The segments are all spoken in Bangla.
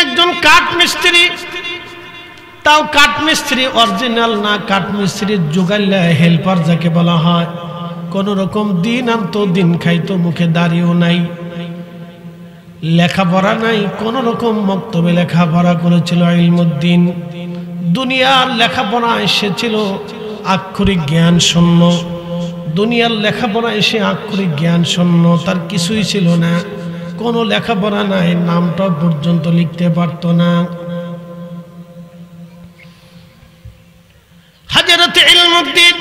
একজন কাঠ মিস্ত্রি, তাও কাঠ মিস্ত্রি অরিজিনাল না, কাঠ মিস্ত্রি জোগাইলা হেল্পার যাকে বলা হয়, কোন রকম দিন আনতো দিন খাইতো, মুখে দাড়িও নাই, লেখাপড়া নাই, কোন রকম মক্তবে লেখাপড়া করেছিল ইলমুদ্দিন। দুনিয়ার লেখাপড়া এসেছিল আক্ষরিক জ্ঞান শূন্য, দুনিয়ার লেখাপড়া এসে আক্ষরিক জ্ঞান শূন্য, তার কিছুই ছিল না, কোনো লেখাপড়া নাই, নামটা পর্যন্ত লিখতে পারত না। হযরত ইলমুদ্দিন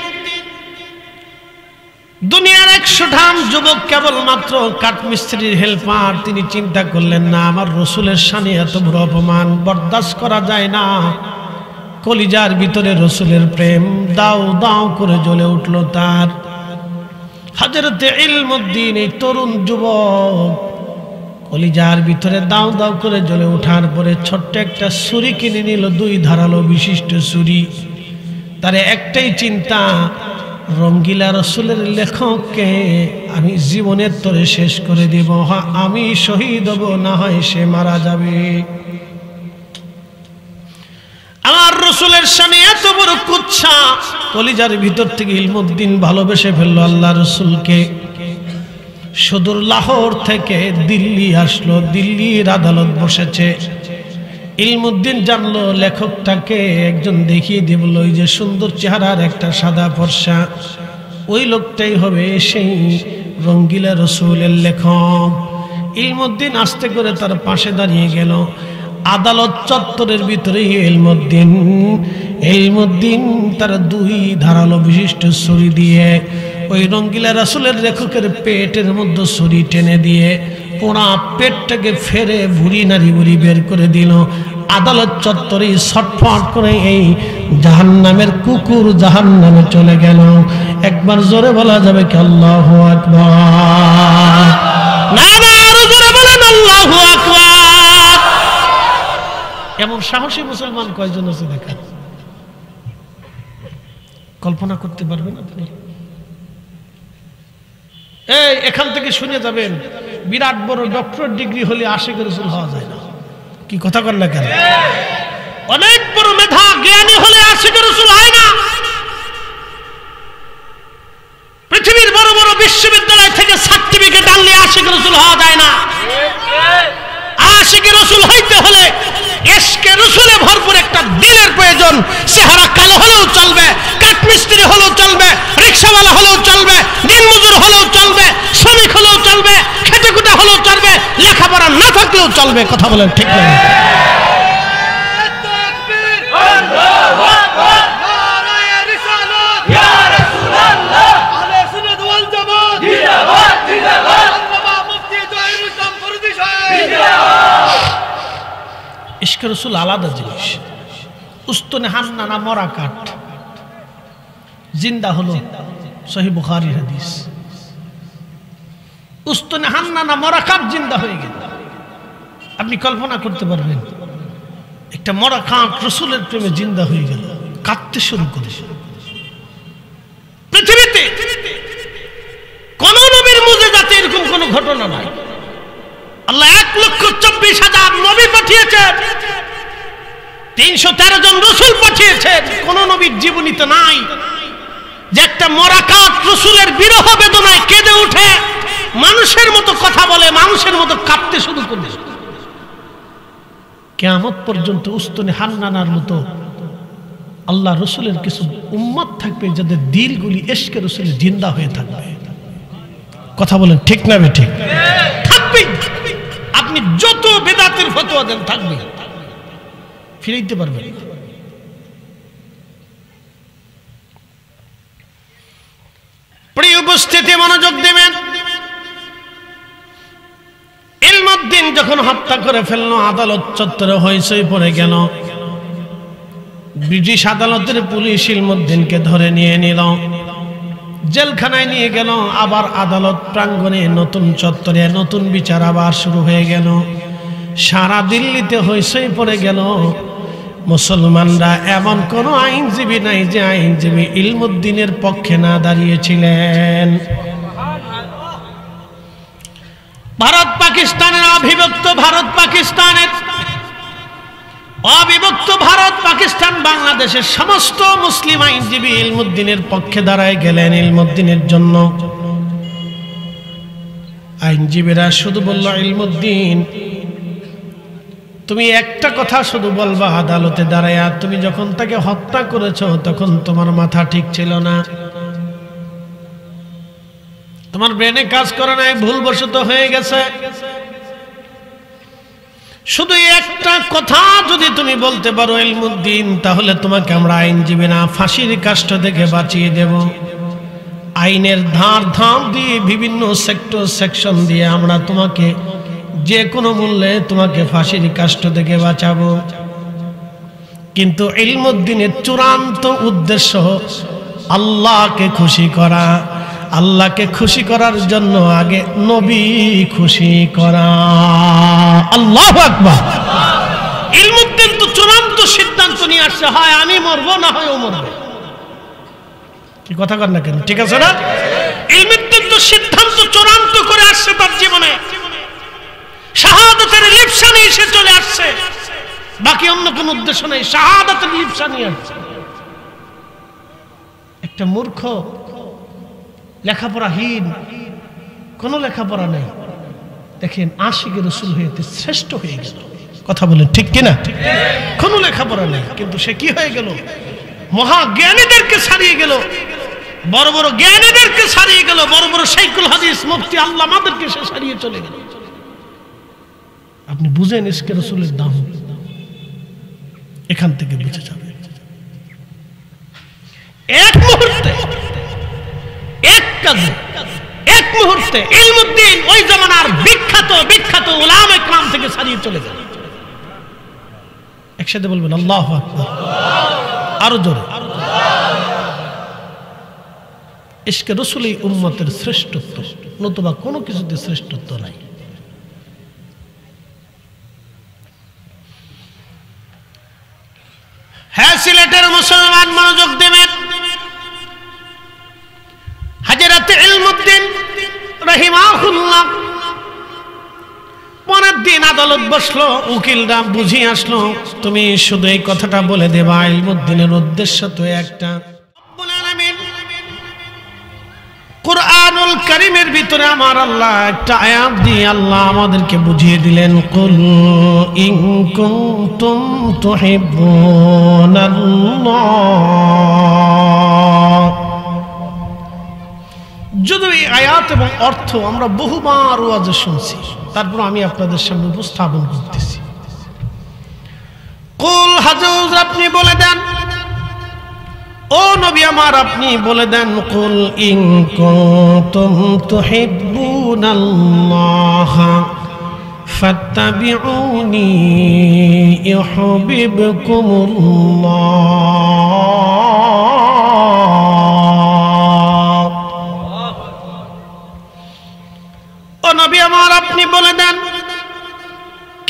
দুনিয়ার 100 যুবক কেবলমাত্র কাঠমিস্ত্রির হেল্পার। তিনি চিন্তা করলেন, না, আমার রসুলের শানে এত বড় অপমান বরদাস্ত করা যায় না। কলিজার ভিতরে রসুলের প্রেম দাও দাও করে জ্বলে উঠল তার। হযরত ইলমুদ্দিন এই তরুণ যুবক কলিজার ভিতরে দাও দাও করে জ্বলে ওঠার পরে ছোট্ট একটা ছুরি কিনে নিল, 2 ধারালো বিশিষ্ট ছুরি। তার একটাই চিন্তা, রঙ্গিলা রসুলের লেখককে আমি জীবনের তরে শেষ করে দেব, আমি শহীদ হব, না হয় সে মারা যাবে। আমার রসুলের শানে এত বড় কুচ্ছা, কলিজার ভিতর থেকে ইলমুদ্দিন ভালোবেসে ফেললো আল্লাহ রসুলকে। সুদূর লাহোর থেকে দিল্লি আসলো, দিল্লির আদালত বসেছে। ইলমুদ্দিন জানলো লেখকটাকে একজন দেখিয়ে দিয়ে বলল, ওই যে সুন্দর চেহারার একটা সাদা ফর্সা, ওই লোকটাই হবে সেই রঙ্গিলা রসুলের লেখক। ইলমুদ্দিন আস্তে করে তার পাশে দাঁড়িয়ে গেল। আদালত চত্বরের ভিতরে ইলমুদ্দিন তার 2 ধারালো বিশিষ্ট ছুরি দিয়ে ওই রঙ্গিলা রসুলের লেখকের পেটের মধ্যে ছুরি টেনে দিয়ে পোড়া পেটটাকে ফেরে ভুড়ি নাড়ি বুড়ি বের করে দিল। আদালত চত্বরে ছটফট করে এই জাহান্নামের কুকুর জাহান্নামে চলে গেল। একবার জোরে বলা যাবে কি আল্লাহু আকবার? না না, আরো জোরে বলেন আল্লাহু আকবার। এমন সাহসী মুসলমান কয়জন আছে দেখেন, কল্পনা করতে পারবেন আপনি? এই এখান থেকে শুনে যাবেন, বিরাট বড় ডক্টরেট ডিগ্রি হলে আশিকের রাসূল হওয়া যায় না। কি কথা কর না কেন? অনেক বড় মেধা জ্ঞানী হলে আশিকের রাসূল হয় না। পৃথিবীর বড় বড় বিশ্ববিদ্যালয় থেকে সার্টিফিকেট আনলে আশিকের রাসূল হওয়া যায় না। আশিকের রাসূল হইতে হলে ইশকে রাসূলে ভরপুর একটা দিলের প্রয়োজন। চেহারা কালো হলেও চলবে, কাঠমিস্ত্রি হলেও চলবে, রিকশাওয়ালা হলেও চলবে, দিনমজুর হলেও চলবে, শ্রমিক হলেও চলবে, খেটেকুটা হলেও চলবে, লেখাপড়া না থাকলেও চলবে। কথা বলেন ঠিক না? ইশকে রাসূল আলাদা জিনিস। উস্তুনে হান্নানা মরা কাঠ জিন্দা হলো, সহিহ বুখারী হাদিস। উস্তুনে হান্নানা মরা কাঠ জিন্দা হয়ে গেল। আপনি কল্পনা করতে পারবেন একটা মরা কাঠ রাসূলের প্রেমে জিন্দা হয়ে গেল, কাঁদতে শুরু করে। পৃথিবীতে কোন নবীর মুজিজাতে এরকম কোন ঘটনা নাই। আল্লাহ 1,24,000 নবী পাঠিয়েছেন, 313 জন রাসূল পাঠিয়েছেন। কোন নবীর জীবনীতে নাই যে একটা মরা কাঠ রাসূলের বিরহ বেদনায় কেঁদে উঠে মানুষের মতো কথা বলে, মানুষের মতো কাঁদতে শুরু করে। কিয়ামত পর্যন্ত উস্তুনে হান্নানার মতো আল্লাহ রাসূলের কিছু উম্মত থাকবে যাদের দিলগুলি ইশকে রাসূলে জিন্দা হয়ে থাকবে। কথা বলেন ঠিক না বেঠিক? থাকবে। আপনি যত বেদাতের ফতোয়া দেন থাকবে, ফিরাইতে পারবেন না। প্রিয় উপস্থিতি, মনোযোগ দেবেন। ইলমুদ্দিন যখন হত্যা করে ফেললো, আদালত চত্বরে হইচই পড়ে গেল। ব্রিটিশ আদালতের পুলিশ ইলমুদ্দিনকে ধরে নিয়ে নিল, জেলখানায় নিয়ে গেল। আবার আদালত প্রাঙ্গণে নতুন চত্বরে নতুন বিচার আবার শুরু হয়ে গেল। সারা দিল্লিতে হইচই পড়ে গেল। মুসলমানরা এমন কোন আইনজীবী নাই যে আইনজীবী ইলমুদ্দিনের পক্ষে না দাঁড়িয়েছিলেন। ভারত পাকিস্তানের অবিভক্ত ভারত পাকিস্তানের অবিভক্ত ভারত, পাকিস্তান, বাংলাদেশের সমস্ত মুসলিম আইনজীবী ইলমুদ্দিনের পক্ষে দাঁড়ায় গেলেন ইলমুদ্দিনের জন্য। আইনজীবীরা শুধু বলল, ইলমুদ্দিন তুমি একটা কথা শুধু বলবা আদালতে দাঁড়ায়া, তুমি যখন তাকে হত্যা করেছো তখন তোমার মাথা ঠিক ছিল না, তোমার ব্রেনে কাজ করে নাই, ভুলবশত হয়ে গেছে। শুধু একটা কথা যদি তুমি বলতে পারো ইলমুদ্দিন, তাহলে তোমাকে আমরা আইনজীবী না, ফাঁসির কাষ্ঠ থেকে বাঁচিয়ে দেব। আইনের ধার ধাপ দিয়ে বিভিন্ন সেক্টর সেকশন দিয়ে আমরা তোমাকে যে কোনো মূল্যে তোমাকে ফাঁসির কাষ্ঠ থেকে বাঁচাবো। কিন্তু ইলমুদ্দিনের চূড়ান্ত উদ্দেশ্য আল্লাহকে খুশি করা। আল্লাহকে খুশি করার জন্য আগে নবী খুশি করা। আল্লাহু আকবার। ইলমুদ্দিন তো চূড়ান্ত সিদ্ধান্ত নিয়ে আসছে, হয় আমি মরবো না হয় ও মরবে। কি কথা কর না কেন? ঠিক আছে না? ইলমুদ্দিন তো সিদ্ধান্ত চূড়ান্ত করে আসছে তার জীবনে, শাহাদাতের লিপ্সা নিয়ে সে চলে আসছে, বাকি অন্য কোন উদ্দেশ্য নেই, শাহাদাতের লিপ্সা নিয়ে আসছে। একটা মূর্খ, লেখাপড়াহীন, কোন লেখাপড়া নেই, দেখেন আশিকে রাসূল হইতে শ্রেষ্ঠ হয়ে গেল। কথা বলেন ঠিক কিনা? কোন লেখাপড়া নেই, কিন্তু সে কি হয়ে গেল? মহাজ্ঞানীদেরকে ছাড়িয়ে গেল, বড় বড় জ্ঞানীদেরকে ছাড়িয়ে গেল, বড় বড় শাইখুল হাদিস মুফতি আল্লামাদেরকে সে ছাড়িয়ে চলে গেল। আপনি বুঝেন ইশকে রাসূলের দাম, এখান থেকে বুঝে যাবে। এক মুহূর্তে, এক কাজে, এক মুহূর্তে ইলমুদ্দিন ওই জামানার বিখ্যাত বিখ্যাত উলামা ইকরাম থেকে ছাড়িয়ে চলে গেল। একসাথে বলবেন আল্লাহু আকবার, আরো জোরে। ইশকে রাসূলই উম্মতের শ্রেষ্ঠত্ব, নতুবা কোনো কিছুতে শ্রেষ্ঠত্ব নাই। হ্যাঁ, সিলেটের মুসলমান মনোযোগ দেবেন। হযরত ইলমুদ্দিন রাহিমাহুল্লাহ পরের দিন আদালত বসলো, উকিলরা বুঝিয়ে আসলো, তুমি শুধু এই কথাটা বলে দেবা ইলমুদ্দিনের উদ্দেশ্য তো একটা। রব্বুল আলামিন কুরআনুল কারীমের ভিতরে আমার আল্লাহ একটা আয়াত দিয়ে আল্লাহ আমাদেরকে বুঝিয়ে দিলেন, কুল ইন কুনতুম তুহিব্বুনাল্লাহ। যদি এই আয়াত এবং অর্থ আমরা বহুবার ওয়াজে শুনছি, তারপর আমি আপনাদের সামনে উপস্থাপন করতেছি। কুল হাজুজ, আপনি বলে দেন, ও নবী আমার আপনি বলে দেন, কুল ইন কুনতুম তুহিব্বুনাল্লাহ ফাত্তাবিউনি ইউহিব্বুকুমুল্লাহ। ও নবী আমার আপনি বলে দেন,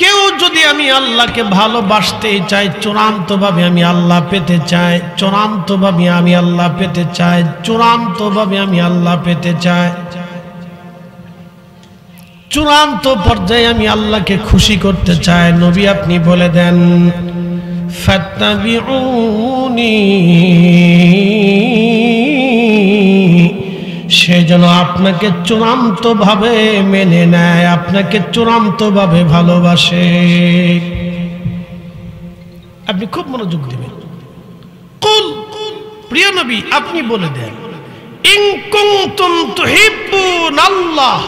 কেউ যদি আমি আল্লাহকে ভালোবাসতে চাই, চূড়ান্তভাবে আমি আল্লাহ পেতে চাই, চূড়ান্তভাবে আমি আল্লাহ পেতে চাই, চূড়ান্তভাবে আমি আল্লাহ পেতে চাই, চূড়ান্ত পর্যায়ে আমি আল্লাহকে খুশি করতে চাই, নবী আপনি বলে দেন, ফাত্তাবিউনি, সে যেন আপনাকে চূড়ান্তভাবে মেনে নেয়, আপনাকে চূড়ান্তভাবে ভালোবাসে। আপনি খুব মনোযোগ দিবেন। কুল, প্রিয় নবী আপনি বলে দেন, ইন কুনতুম তুহিব্বুনাল্লাহ,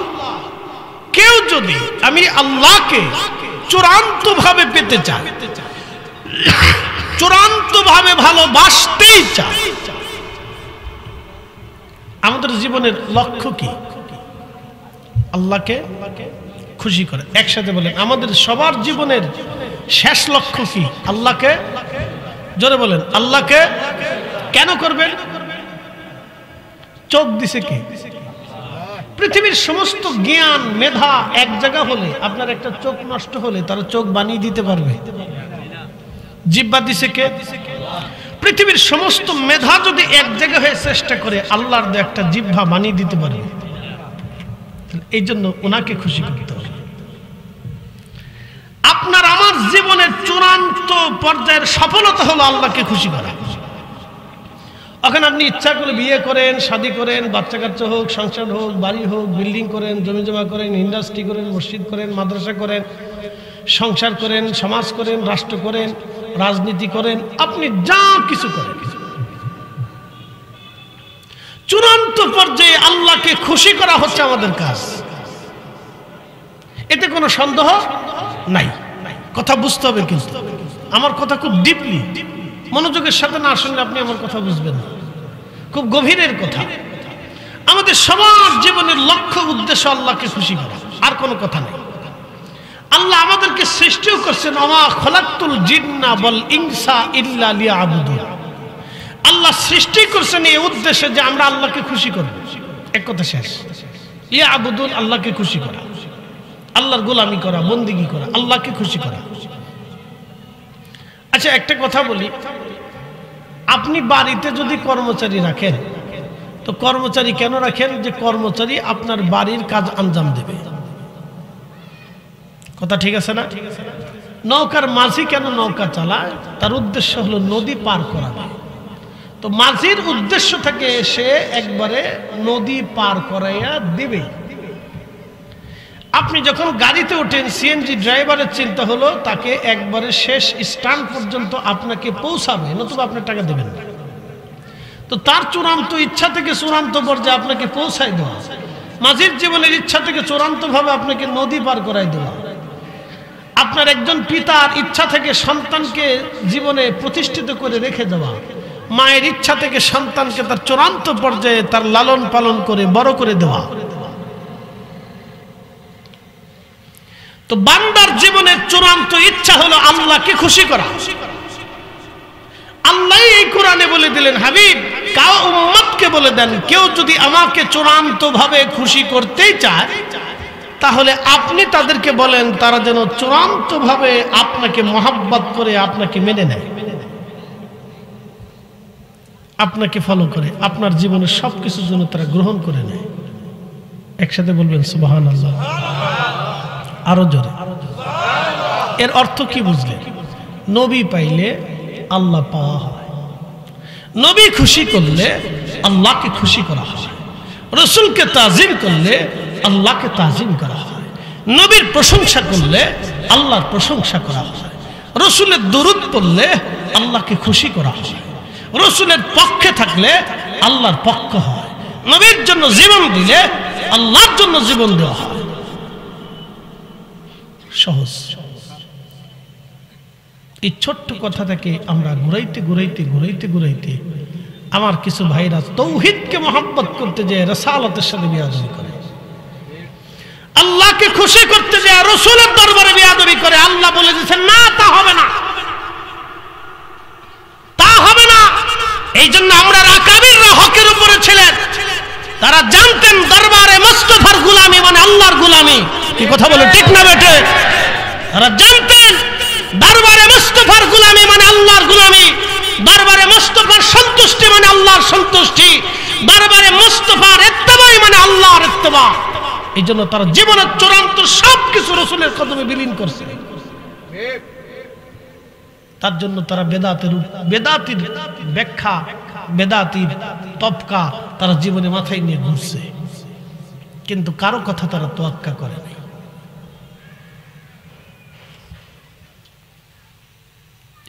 কেউ যদি আমি আল্লাহকে চূড়ান্তভাবে পেতে চায়, চূড়ান্তভাবে ভালোবাসতেই চায়। আমাদের জীবনের লক্ষ্য কি? আল্লাহকে খুশি করে। একসাথে বলেন, আমাদের সবার জীবনের শেষ লক্ষ্য কি? আল্লাহকে, জোরে বলেন, আল্লাহকে কেন করবেন? চোখ দিছে কি? পৃথিবীর সমস্ত জ্ঞান মেধা এক জায়গা হলে, আপনার একটা চোখ নষ্ট হলে তারা চোখ বানিয়ে দিতে পারবে? জিহ্বা দিছে কে? পৃথিবীর সমস্ত মেধা যদি এক জায়গা হয়ে চেষ্টা করে, আল্লাহর একটা জিহ্বা বানিয়ে দিতে পারবে? এই জন্য ওনাকে খুশি করতে হবে। আপনার আমার জীবনের চূড়ান্ত পর্যায়ের সফলতা হলো আল্লাহকে খুশি করা। এখন আপনি ইচ্ছা করে বিয়ে করেন, শাদী করেন, বাচ্চা কাচ্চা হোক, সংসার হোক, বাড়ি হোক, বিল্ডিং করেন, জমি জমা করেন, ইন্ডাস্ট্রি করেন, মসজিদ করেন, মাদ্রাসা করেন, সংসার করেন, সমাজ করেন, রাষ্ট্র করেন, রাজনীতি করেন, আপনি যা কিছু করেন, চূড়ান্ত পর্যায়ে আল্লাহকে খুশি করা হচ্ছে আমাদের কাজ। এতে কোনো সন্দেহ নাই। কথা বুঝতে হবে, কিন্তু আমার কথা খুব ডিপলি মনোযোগের সাথে না শুনলে আপনি আমার কথা বুঝবেন না। খুব গভীরের কথা। আমাদের সবার জীবনের লক্ষ্য উদ্দেশ্য আল্লাহকে খুশি করা, আর কোনো কথা নেই। আল্লাহ আমাদেরকে সৃষ্টিও করছেন, ওমা খলাকতুল জিন্না ওয়াল ইনসা ইল্লা লিয়াবুদুন। আল্লাহ সৃষ্টি করছেন এই উদ্দেশ্যে যে আমরা আল্লাহকে খুশি করব। এক কথা শেষ। ইয়াবুদুন, আল্লাহকে খুশি করা, আল্লাহর গোলামি করা, বন্দিগি করা, আল্লাহকে খুশি করা। আচ্ছা, একটা কথা বলি, আপনি বাড়িতে যদি কর্মচারী রাখেন, তো কর্মচারী কেন রাখেন? যে কর্মচারী আপনার বাড়ির কাজ আঞ্জাম দেবে। কথা ঠিক আছে না? নৌকার মাঝি কেন নৌকা চালায়? তার উদ্দেশ্য হলো নদী পার করাবে। তো মাঝির উদ্দেশ্য থেকে সে একবারে নদী পার করাইয়া দিবে। আপনি যখন গাড়িতে ওঠেন, সিএনজি ড্রাইভারের চিন্তা হলো তাকে একবারে শেষ স্ট্যান্ড পর্যন্ত আপনাকে পৌঁছাবে, নতুবা আপনার টাকা দেবেন না। তো তার চূড়ান্ত ইচ্ছা থেকে চূড়ান্ত পর্যায়ে আপনাকে পৌঁছায় দেওয়া। মাঝির জীবনের ইচ্ছা থেকে চূড়ান্তভাবে আপনাকে নদী পার করাই দেওয়া। আপনার একজন পিতার ইচ্ছা থেকে সন্তানকে জীবনে প্রতিষ্ঠিত করে রেখে দেওয়া। মায়ের ইচ্ছা থেকে সন্তানকে তার চূড়ান্ত পর্যায়ে তার লালন পালন করে বড় করে দেওয়া। তো বান্দার জীবনের চূড়ান্ত ইচ্ছা হলো আল্লাহকে খুশি করা। আল্লাহ এই কোরআনে বলে দিলেন, হাবিব কাও উম্মতকে বলে দেন, কেউ যদি আমাকে চূড়ান্ত ভাবে খুশি করতেই চায়, তাহলে আপনি তাদেরকে বলেন তারা যেন চূড়ান্ত ভাবে আপনাকে মহব্বত করে আপনাকে মেনে নেয়, আপনাকে ফলো করে, আপনার জীবনের সবকিছুর জন্য তারা গ্রহণ করে নেয়। একসাথে বলবেন সুবহানাল্লাহ, আরো জোরে। এর অর্থ কি বুঝলেন? নবী পাইলে আল্লাহ পাওয়া হয়, নবী খুশি করলে আল্লাহকে খুশি করা হয়, রসুলকে তাজিম করলে আল্লাহকে তাজিম করা হয়, নবীর প্রশংসা করলে আল্লাহর প্রশংসা করা হয়, রসুলের দরুদ পড়লে আল্লাহকে খুশি করা হয়, রসুলের পক্ষে থাকলে আল্লাহর পক্ষ হয়, নবীর জন্য জীবন দিলে আল্লাহর জন্য জীবন দেওয়া হয়। সহজ। এই ছোট্ট কথা থেকে আমরা ঘুরাইতে ঘুরাইতে ঘুরাইতে ঘুরাইতে আমার কিছু ভাইরা তৌহিদকে মহব্বত করতে যায় রাসালাতের সাথে বিয়াদবি করে, আল্লাহকে খুশি করতে যায় রসুলের দরবারে বিয়াদবি করে। আল্লাহ বলে দিয়েছেন না, তা হবে না, তা হবে না। এই জন্য আমরা আকাবিররা হকের উপরে ছিলেন, তারা জানতেন দরবারে মুস্তাফার গোলামি মানে আল্লাহর গোলামি। কি কথা বলে ঠিক না বেটে? তারা জানতেন দরবারে মুস্তাফার গোলামি মানে আল্লাহর গোলামি, দরবারে মুস্তাফার সন্তুষ্টি মানে আল্লাহর সন্তুষ্টি, দরবারে মুস্তাফার ইত্তেবাই মানে আল্লাহর ইত্তেবা। এই জন্য তারা জীবনের চূড়ান্ত সবকিছু রসুলের কদমে বিলীন করছে। তার জন্য তারা বেদাতের ব্যাখ্যা, বেদাতির তবকা তারা জীবনে মাথায় নিয়ে ঘুরছে, কিন্তু কারো কথা তারা তোয়াক্কা করে নাই।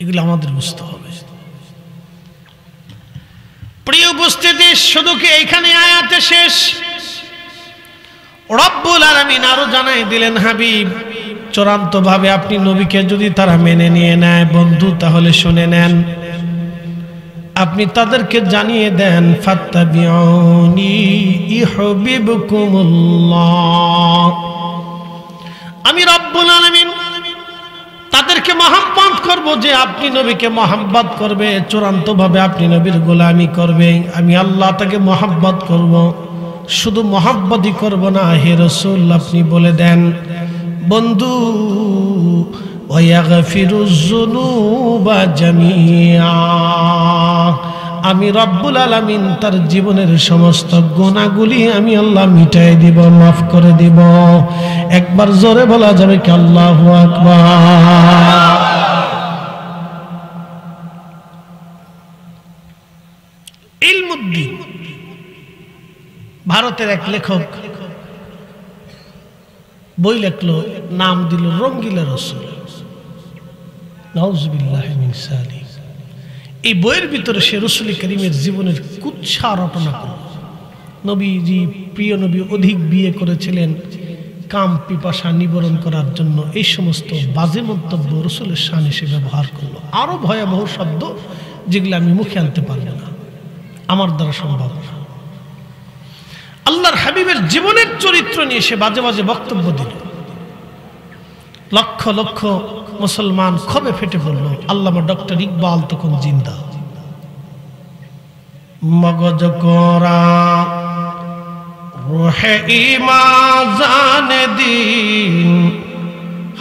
এগুলো আমাদের বুঝতে হবে। প্রিয় উপস্থিতি, শুধু কি এইখানে আয়াতে শেষ? রব্বুল আলামিন আরো জানাই দিলেন, হাবিব চূড়ান্ত ভাবে আপনি নবীকে যদি তারা মেনে নিয়ে নেয় বন্ধু, তাহলে শুনে নেন, আপনি তাদেরকে জানিয়ে দেন ফাত্তাবিউনি ইউহিব্বুকুমুল্লাহ। আমি রব্বুল আলামিন তাদেরকে মহব্বত করব, যে আপনি নবীকে মহব্বত করবে, চূড়ান্ত ভাবে আপনি নবীর গোলামি করবে, আমি আল্লাহ তাকে মহব্বত করব। শুধু মহব্বতই করব না, হে রাসূল আপনি বলে দেন বন্ধু, ওয়াগফিরুজ যুনুবা জামিআ, আমি রব্বুল আলামিন তার জীবনের সমস্ত গুনাহগুলি আমি আল্লাহ মিটাই দিব, মাফ করে দিব। একবার জোরে বলা যাবে কি আল্লাহু আকবার। ইলমুদ্দিন ভারতের এক লেখক বই লেখলো, নাম দিল রঙ্গিলা রসুল। নাউজুবিল্লাহি মিন যালিক। এই বইয়ের ভিতরে সে রসুল করিমের জীবনের কুৎসা রটনা করল। নবীজি, প্রিয় নবী অধিক বিয়ে করেছিলেন কাম পিপাসা নিবারণ করার জন্য, এই সমস্ত বাজে মন্তব্য রসুলের শান এসে ব্যবহার করলো। আরো ভয়াবহ শব্দ যেগুলো আমি মুখে আনতে পারবো না, আমার দ্বারা সম্ভব না। আল্লাহর হাবিবের জীবনের চরিত্র নিয়ে সে বাজে বাজে বক্তব্য দিল। লক্ষ লক্ষ মুসলমান ক্ষোভে ফেটে পড়ল। আল্লামা ডক্টর ইকবাল তখন জিন্দা। মগজ কোরা রুহে ঈমান জানে দিন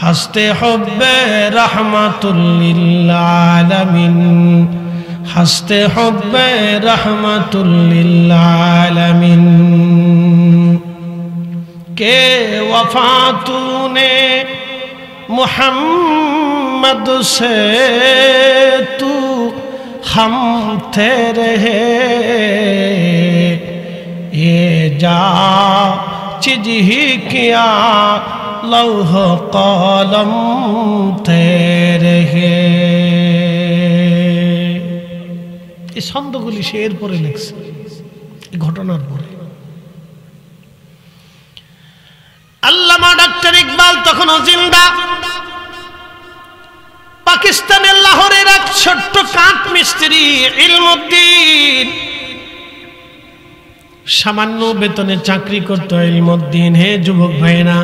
হাসতে হুব্বে রাহমাতুল লিল আলামিন, হাসতে হুব্বে রাহমাতুল লিল আলামিন। কে वफा तूने मोहम्मद से, तू हम तेरे हैं, ये जा चीज ही किया लौह कलम तेरे हैं। এই ছন্দগুলি সে এরপরে লিখছে এই ঘটনার পরে। আল্লামা ডক্টর ইকবাল তখনও জিন্দা। পাকিস্তানের লাহোরের এক ছোট্ট কাঠ মিস্ত্রি ইলমুদ্দিন, সামান্য বেতনে চাকরি করত ইলমুদ্দিন। হে যুবক ভাইরা,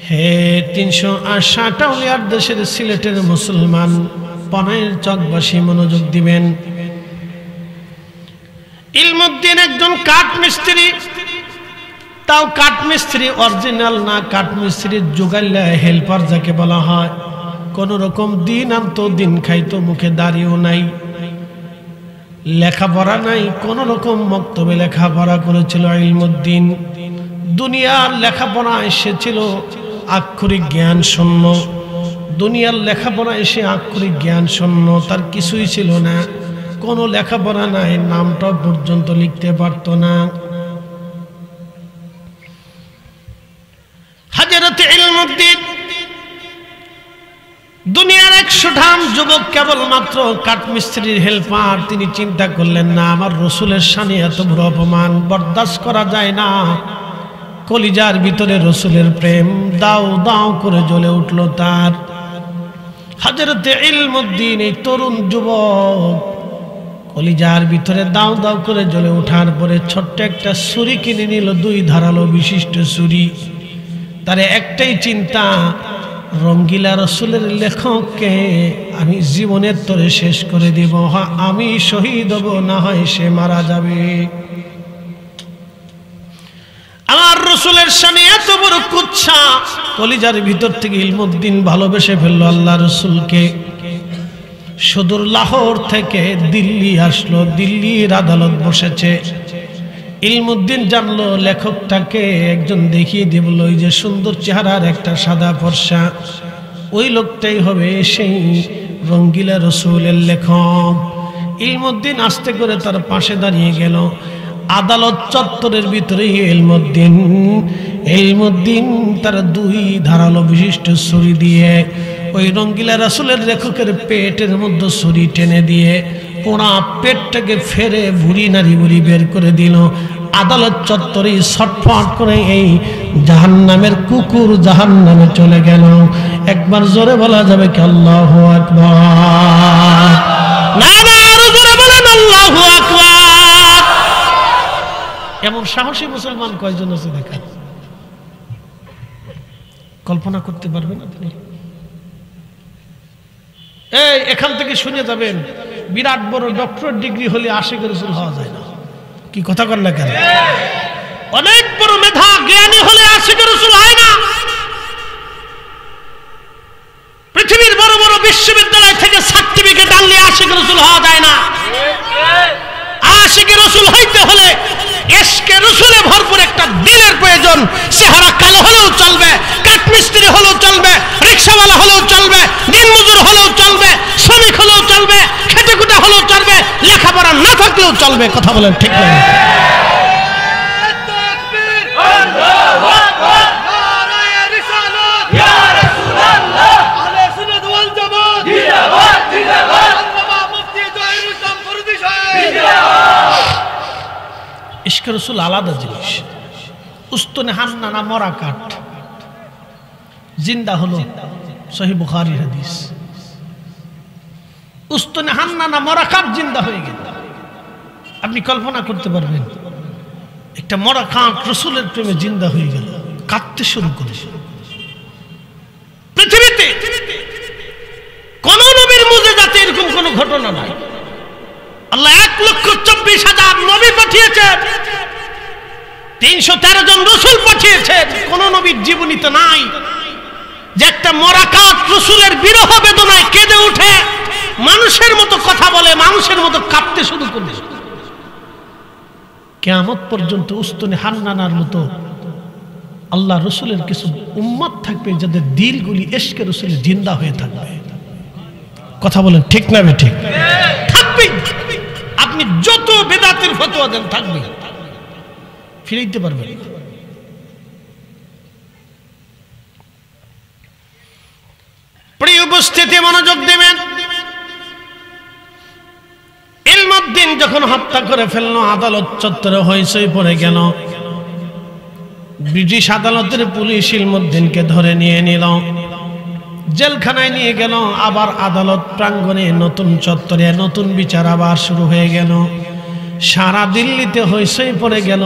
হে ৩৬০ আউলিয়ার দেশের সিলেটের মুসলমান পনের চকবাসী, মনোযোগ দিবেন। ইলমুদ্দিন একজন কাঠ মিস্ত্রি, তাও কাঠ মিস্ত্রি অরিজিনাল না, কাঠ মিস্ত্রির জোগাইলা হেল্পার যাকে বলা হয়। কোন রকম দিন আনতো, দিন খাইতো, মুখে দাড়িও নাই, লেখাপড়া নাই, কোন রকম মক্তবে লেখাপড়া করেছিল ইলমুদ্দিন। দুনিয়ার লেখাপড়া এসেছিল আক্ষরিক জ্ঞান শূন্য, দুনিয়ার লেখাপড়া এসে আক্ষরিক জ্ঞান শূন্য, তার কিছুই ছিল না, কোনো লেখাপড়া নাই, নামটা পর্যন্ত লিখতে পারতো না। হযরত ইলমুদ্দিন দুনিয়ার ১০০ যুবক, কেবলমাত্র কাঠমিস্ত্রির হেল্পার। তিনি চিন্তা করলেন, না, আমার রসুলের শানে এত বড় অপমান বরদাস্ত করা যায় না। কলিজার ভিতরে রসুলের প্রেম দাও দাও করে জ্বলে উঠল তার। হযরত ইলমুদ্দিন এই তরুণ যুবক কলিজার ভিতরে দাও দাও করে জ্বলে ওঠার পরে ছোট্ট একটা ছুরি কিনে নিল, ২ ধারালো বিশিষ্ট ছুরি। তার একটাই চিন্তা, রঙ্গিলা রসুলের লেখককে আমি জীবনের তরে শেষ করে দিব। হ্যাঁ, আমি শহীদ হব, না হয় সে মারা যাবে। আমার রসুলের শানে এত বড় কুৎসা, কলিজার ভিতর থেকে ইলমুদ্দিন ভালোবেসে ফেলল আল্লাহ রসুলকে। সুদূর লাহোর থেকে দিল্লি আসলো, দিল্লির আদালত বসেছে। ইলমুদ্দিন জানলো লেখকটাকে একজন দেখিয়ে দিয়ে বলল, ওই যে সুন্দর চেহারার একটা সাদা ফর্সা, ওই লোকটাই হবে সেই রঙ্গিলা রসুলের লেখক। ইলমুদ্দিন আস্তে করে তার পাশে দাঁড়িয়ে গেল। আদালত চত্বরের ভিতরে ইলমুদ্দিন তার ২ ধারালো বিশিষ্ট ছুরি দিয়ে ওই রঙ্গিলা রসুলের লেখকের পেটের মধ্যে ছুরি টেনে দিয়ে পোড়া পেটটাকে ফেরে ভুড়ি নারী বুড়ি বের করে দিল। আদালত চত্বরে ছটফট করে এই জাহান্নামের কুকুর জাহান্নামে চলে গেল। একবার জোরে বলা যাবে কি আল্লাহু আকবার? না না, আরো জোরে বলেন আল্লাহু আকবার। এমন সাহসী মুসলমান কয়জন আছে দেখেন, কল্পনা করতে পারবেন আপনি? এই এখান থেকে শুনে যাবেন, বিরাট বড় ডক্টরেট ডিগ্রি হলে আশিকের রাসূল হওয়া যায় না। কি কথা কর না কেন? অনেক বড় মেধা জ্ঞানী হলে আশিকের রাসূল হয় না। পৃথিবীর বড় বড় বিশ্ববিদ্যালয় থেকে থেকে সার্টিফিকেট আনলে আশিক রাসূল হওয়া যায় না। আশিক রাসূল হইতে হলে ইশকে রাসূলে ভরপুর একটা দিলের প্রয়োজন। চেহারা কালো হলেও চলবে, কাঠমিস্ত্রি হলেও চলবে, রিকশাওয়ালা হলেও চলবে, দিনমজুর হলেও চলবে, শ্রমিক হলেও চলবে, খেটেখুটে হলেও চলবে, লেখাপড়া না থাকলেও চলবে। কথা বলেন ঠিক না? ইশকে রাসূল আলাদা জিনিস। উস্তুনে হান্নানা মরা কাঠ, জিন্দা হলো, সহিহ বুখারীর হাদিস। উস্তুনে হান্নানা মরা কাঠ জিন্দা হয়ে গেল। আপনি কল্পনা করতে পারবেন একটা মরা কাঠ রাসূলের প্রেমে জিন্দা হয়ে গেল, কাঁদতে শুরু করে। পৃথিবীতে কোন নবীর মুজিজাতে এরকম কোন ঘটনা নাই। আল্লাহ 1,24,000 নবী পাঠিয়েছেন, 313 জন রাসূল পাঠিয়েছেন। কোন নবীর জীবনীতে নাই যে একটা মরা কাঠ রাসূলের বিরহ বেদনায় কেঁদে উঠে মানুষের মতো কথা বলে, মানুষের মতো কাঁদতে শুরু করে। কিয়ামত পর্যন্ত উস্তুনে হান্নানার মতো আল্লাহ রাসূলের কিছু উম্মত থাকবে যাদের দিলগুলি ইশকে রাসূলে জিন্দা হয়ে থাকবে। কথা বলেন ঠিক না? ঠিক থাকবে। আপনি যত বেদাতের ফতোয়া দেন থাকবে, ফিরাইতে পারবেন। প্রিয় উপস্থিতি, মনোযোগ দেবেন। ইলমুদ্দিন যখন হত্যা করে ফেললো, আদালত চত্বরে হইচই পড়ে গেল। ব্রিটিশ আদালতের পুলিশ ইলমুদ্দিনকে ধরে নিয়ে নিল, জেলখানায় নিয়ে গেল। আবার আদালত প্রাঙ্গণে নতুন চত্বরে নতুন বিচার আবার শুরু হয়ে গেল। সারা দিল্লিতে হইচই পড়ে গেল।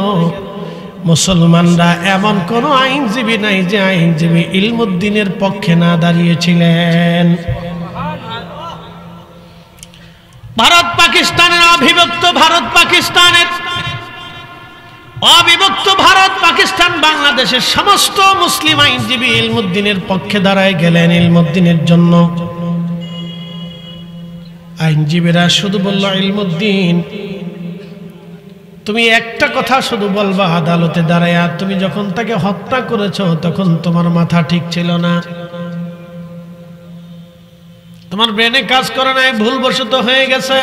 মুসলমানরা এমন কোন আইনজীবী নাই যে আইনজীবী ইলমুদ্দিনের পক্ষে না দাঁড়িয়েছিলেন। ভারত পাকিস্তানের অবিভক্ত ভারত পাকিস্তানের অবিভক্ত ভারত পাকিস্তান বাংলাদেশের সমস্ত মুসলিম আইনজীবী ইলমুদ্দিনের পক্ষে দাঁড়ায় গেলেন ইলমুদ্দিনের জন্য। আইনজীবীরা শুধু বলল, ইলমুদ্দিন তুমি একটা কথা শুধু বলবা আদালতে দাঁড়ায়া, তুমি যখন তাকে হত্যা করেছো তখন তোমার মাথা ঠিক ছিল না, তোমার ব্রেনে কাজ করে নাই, ভুলবশত হয়ে গেছে।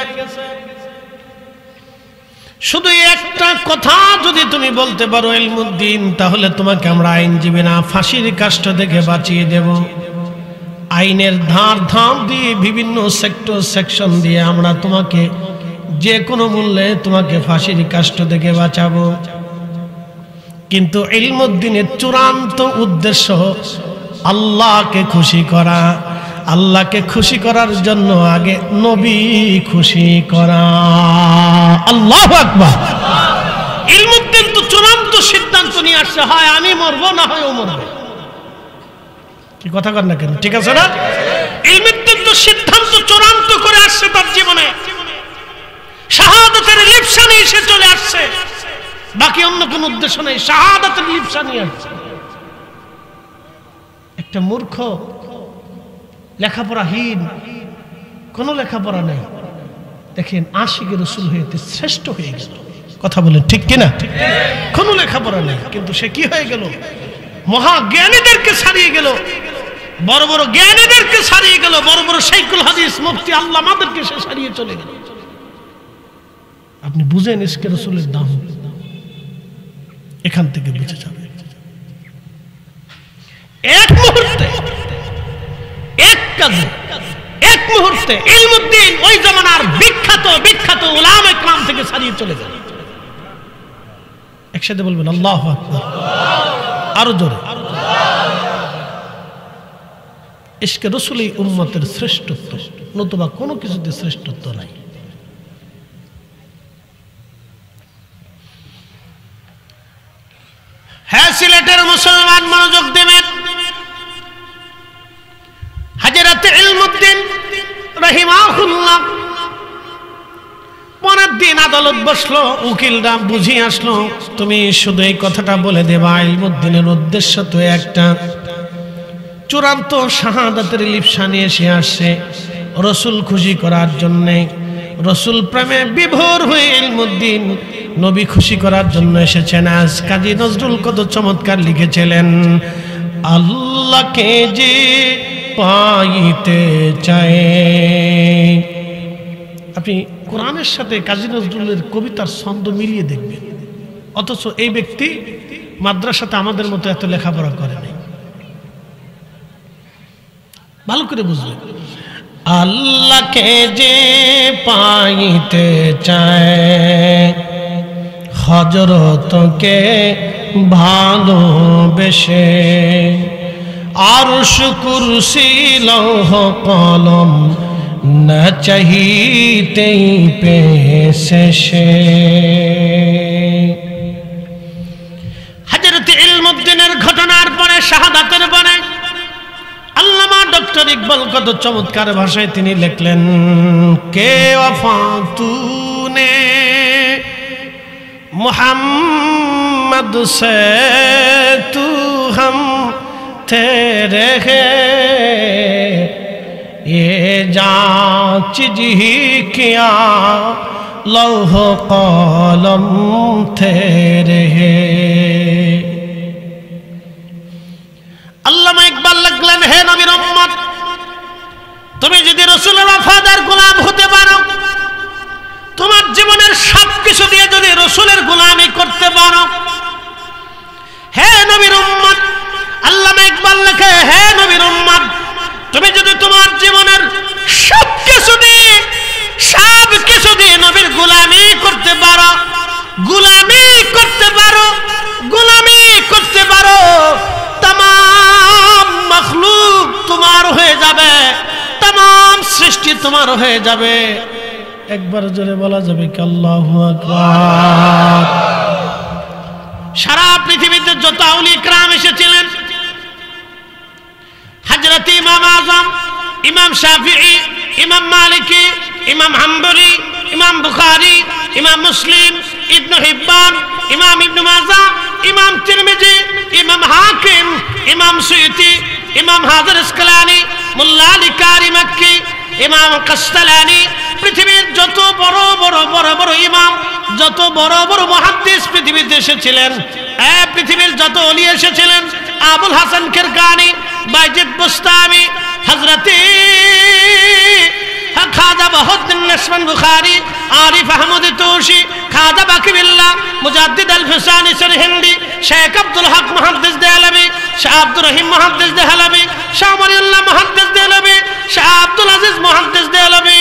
শুধু একটা কথা যদি তুমি বলতে পারো ইলমুদ্দিন, তাহলে তোমাকে আমরা আইনজীবী না ফাঁসির কাষ্ঠ থেকে বাঁচিয়ে দেব। আইনের ধার ধাপ দিয়ে বিভিন্ন সেক্টর সেকশন দিয়ে আমরা তোমাকে যে কোনো মূল্যে তোমাকে ফাঁসির কাষ্ঠ থেকে বাঁচাবো। কিন্তু ইলমুদ্দিনের চূড়ান্ত উদ্দেশ্য আল্লাহকে খুশি করা। আল্লাহকে খুশি করার জন্য আগে নবী খুশি করা। আল্লাহু আকবার। ইলমুদ্দিন তো চূড়ান্ত সিদ্ধান্ত নিয়ে আসছে, হয় আমি মরবো না হয় ও মরবে। কি কথা কর না কেন? ঠিক আছে না? ইলমুদ্দিন তো সিদ্ধান্ত চূড়ান্ত করে আসছে তার জীবনে, শাহাদাতের লিপ্সা নিয়ে সে চলে আসছে, বাকি অন্য কোন উদ্দেশ্য নেই, শাহাদাতের লিপ্সা নিয়ে আসছে। একটা মূর্খ, লেখাপড়াহীন, কোন লেখাপড়া নেই, দেখেন আশিকে রাসূল হইতে শ্রেষ্ঠ হয়ে গেল। কথা বলেন ঠিক কিনা? কোন লেখাপড়া নেই, কিন্তু সে কি হয়ে গেল? মহাজ্ঞানীদেরকে ছাড়িয়ে গেল, বড় বড় জ্ঞানীদেরকে ছাড়িয়ে গেল, বড় বড় শাইখুল হাদিস মুফতি আল্লামাদেরকে সে ছাড়িয়ে চলে গেল। আপনি বুঝেন ইশকে রাসূলের দাম, এখান থেকে বুঝে যাবে। এক মুহূর্তে, এক কাজে, এক মুহূর্তে ইলমুদ্দিন ওই জামানার বিখ্যাত বিখ্যাত উলামা ইকরাম থেকে ছাড়িয়ে চলে গেল। একসাথে বলবেন আল্লাহু আকবার, আরো জোরে। ইশকে রাসূলই উম্মতের শ্রেষ্ঠত্ব, নতুবা কোনো কিছুতে শ্রেষ্ঠত্ব নাই। হ্যাঁ, সিলেটের মুসলমান মনোযোগ দেবেন। হযরত ইলমুদ্দিন রাহিমাহুল্লাহ পরের দিন আদালত বসলো, উকিলরা বুঝিয়ে আসলো, তুমি শুধু এই কথাটা বলে দেবা ইলমুদ্দিনের উদ্দেশ্য তো একটা, চূড়ান্ত শাহাদাতের লিপ্সা নিয়ে সে আসছে, রসুল খুশি করার জন্যে, রসুল প্রেমে বিভোর হয়ে ইলমুদ্দিন নবী খুশি করার জন্য এসেছেন। আজ কাজী নজরুল কত চমৎকার লিখেছিলেন, আল্লাহকে যে পাইতে চায়। আপনি কোরআনের সাথে কাজী নজরুলের কবিতার ছন্দ মিলিয়ে দেখবেন, অথচ এই ব্যক্তি মাদ্রাসাতে আমাদের মতো এত লেখাপড়া করে নাই। ভালো করে বুঝলেন, আল্লাহকে যে পাইতে চায় হযরতকে ভালোবেসে, আরশ কুরসি লৌহ কলম না চাহিতেই পেয়েছে সে। হযরত ইলমুদ্দিনের ঘটনার পরে, শাহাদাতের পরে আল্লামা ডক্টর ইকবাল কত চমৎকার ভাষায় তিনি লিখলেন, কে ওয়াফা তুনে মুহাম্মদ সে তু হম তেরে হে, ये जांच जी किया लौह कलम तेरे है। আল্লামা ইকবাল লিখলেন, হে নবীর উম্মত, তুমি যদি রাসূলের ওয়াফাদার গোলাম হতে পারো, তোমার জীবনের সবকিছু দিয়ে যদি রাসূলের গোলামি করতে পারো, হে নবীর উম্মত, আল্লামা ইকবাল লেখে, হে নবীর উম্মত, তুমি যদি তোমার জীবনের সবকিছু দিয়ে নবীর গোলামি করতে পারো, গোলামি করতে পারো, গোলামি করতে পারো, तमाम मखलूक তোমার হয়ে যাবে, तमाम সৃষ্টি তোমার হয়ে যাবে। একবার জোরে বলা যাবে কি আল্লাহু আকবার। সারা পৃথিবীতে যত আউলিয়া کرام এসেছিলেন, হযরত ইমাম আযম, ইমাম শাফিঈ, ইমাম মালিকি, ইমাম হাম্বলি, ইমাম বুখারী, ইমাম মুসলিম, ইবনে হিব্বান, ইমাম ইবনে মাজাহ, ইমাম তিরমিজি, ইমাম হাকিম, ইমাম সুয়ুতি, ইমাম হাজার আসকালানি, মুল্লা আলী কারি মক্কি, ইমাম কাসতালানি, পৃথিবীর যত বড় বড় ইমাম, যত বড় বড় মুহাদ্দিস পৃথিবীতে এসেছিলেন, পৃথিবীর যত ওলি এসেছিলেন, আবুল হাসান কিরকানি, বাইজিদ বুস্তামি, হযরত খাজা বাহাউদ্দিন নশবন বুখারী, আরিফ আহমদ তুশি, খাজা বাকিবিল্লাহ, মুজাদ্দিদ আল ফিসানি সরহিন্দি, শেখ আব্দুল হক মুহাদ্দিস দেহলভী, শাহ আব্দুর রহিম মুহাদ্দিস দেহলভী, শাহ ওয়ালিউল্লাহ মুহাদ্দিস দেহলভী, শাহ আব্দুল আজিজ মুহাদ্দিস দেহলভী,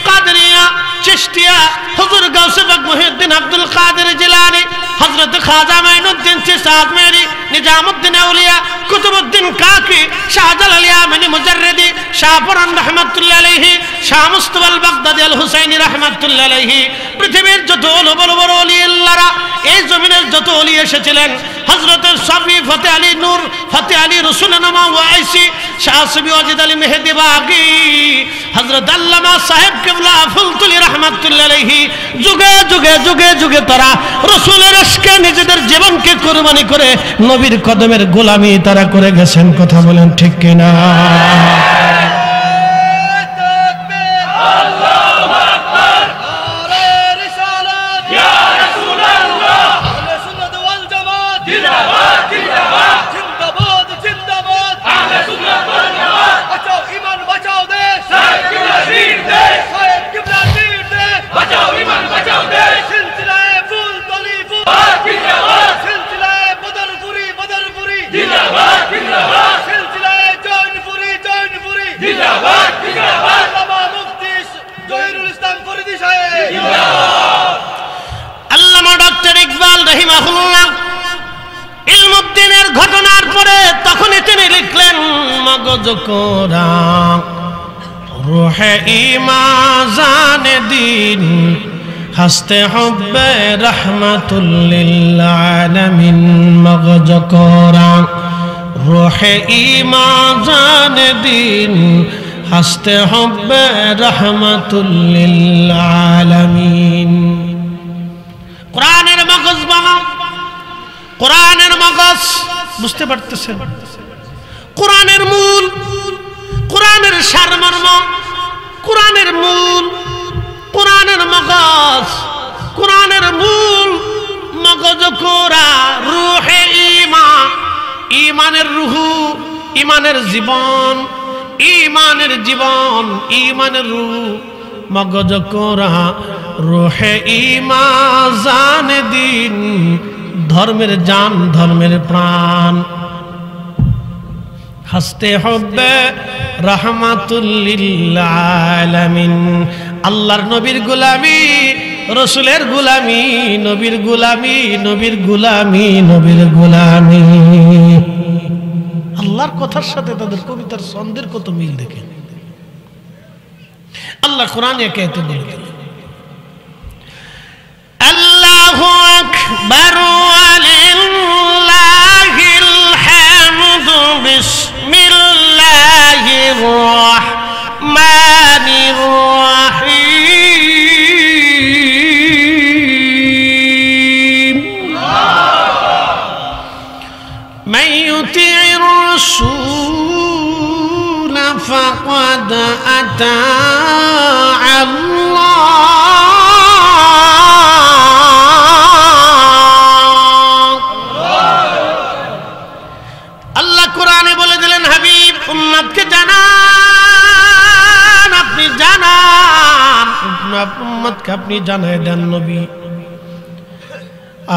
কাদরিয়া, চিশতিয়া, হুজুর গাউসে পাক মুহিউদ্দিন আব্দুল কাদের জিলানী, হযরত খাজা মাইনুদ্দিন চিশতি আজমেরি, নিজামুদ্দিন আউলিয়া, কুতুবউদ্দিন কাকি, শাহজালাল ইয়ামানি মুজাররিদি, শাহ পুরান রাহমাতুল্লাহ আলাইহি, শাহ মুস্তাফা আল বাগদাদি আল হুসাইনি রাহমাতুল্লাহ আলাইহি, পৃথিবীর যত বড় বড় ওলি আল্লাহরা, এই জমিনের যত ওলি এসেছিলেন, হযরত সাফি ফতেহ আলী নূর, ফতেহ আলী রসুলনামা ওয়াইসি, শাহ সুবি ওয়াজিদ আলী মেহেদি বাগী, হযরত আল্লামা সাহেব কিবলা ফুলতুলি রাহমাতুল্লাহ আলাইহি, যুগে যুগে যুগে যুগে তারা রাসূলের ইশকে নিজেদের জীবনকে কুরবানি করে নবীর কদমের গোলামি তারা করে গেছেন। কথা বলেন ঠিক কিনা? আল্লামা ডক্টর ইকবাল রাহিমাহুল্লাহ ইলমুদ্দিনের ঘটনার পরে তখনই তিনি লিখলেন, মগজ কোরা রূহে ঈমান জানে দিন, হস্তে হুব্বে রহমাতুল লিল আলামিন। মগজ কোরা রূহে ঈমান জানে দিন, হস্তে হুব্বে রহমাতুল লিল আলামিন। কোরআনের মগজ বানাও, কোরআনের মগজ, বুঝতে পারতেছেন? কোরআনের মূল, কোরআনের সারমর্ম, কোরআনের মূল, কোরআনের মগজ, কোরআনের মূল মগজ কোরা, রুহে ঈমান, ঈমানের রুহু, ঈমানের জীবন, ঈমানের জীবন, ঈমানের রুহু, মগজ কোরা, রুহে ঈমান, জানে দিন, ধর্মের জান, ধর্মের প্রাণ। হাসতে হবে রাহমাতুল লিল আলামিন। আল্লাহর নবীর গোলামি, রসুলের গোলামি, নবীর গোলামি, নবীর গোলামি, নবীর গোলামি। আল্লাহর কথার সাথে তাদের কবিতার ছন্দের কত মিল দেখেন। আল্লাহ কোরআনে একে বলেন, আল্লাহু আকবার ওয়ালিল্লাহিল হামদু, বিসমিল্লাহির রাহমানির রাহিম। মান ইউতি'র রাসূল ফাকাদ আতা আল্লাহ। আল্লাহ কোরআনে বলে দিলেন, হাবিব উম্মতকে জানান, আপনি জানান, উম্মতকে আপনি জানায় দেন নবী,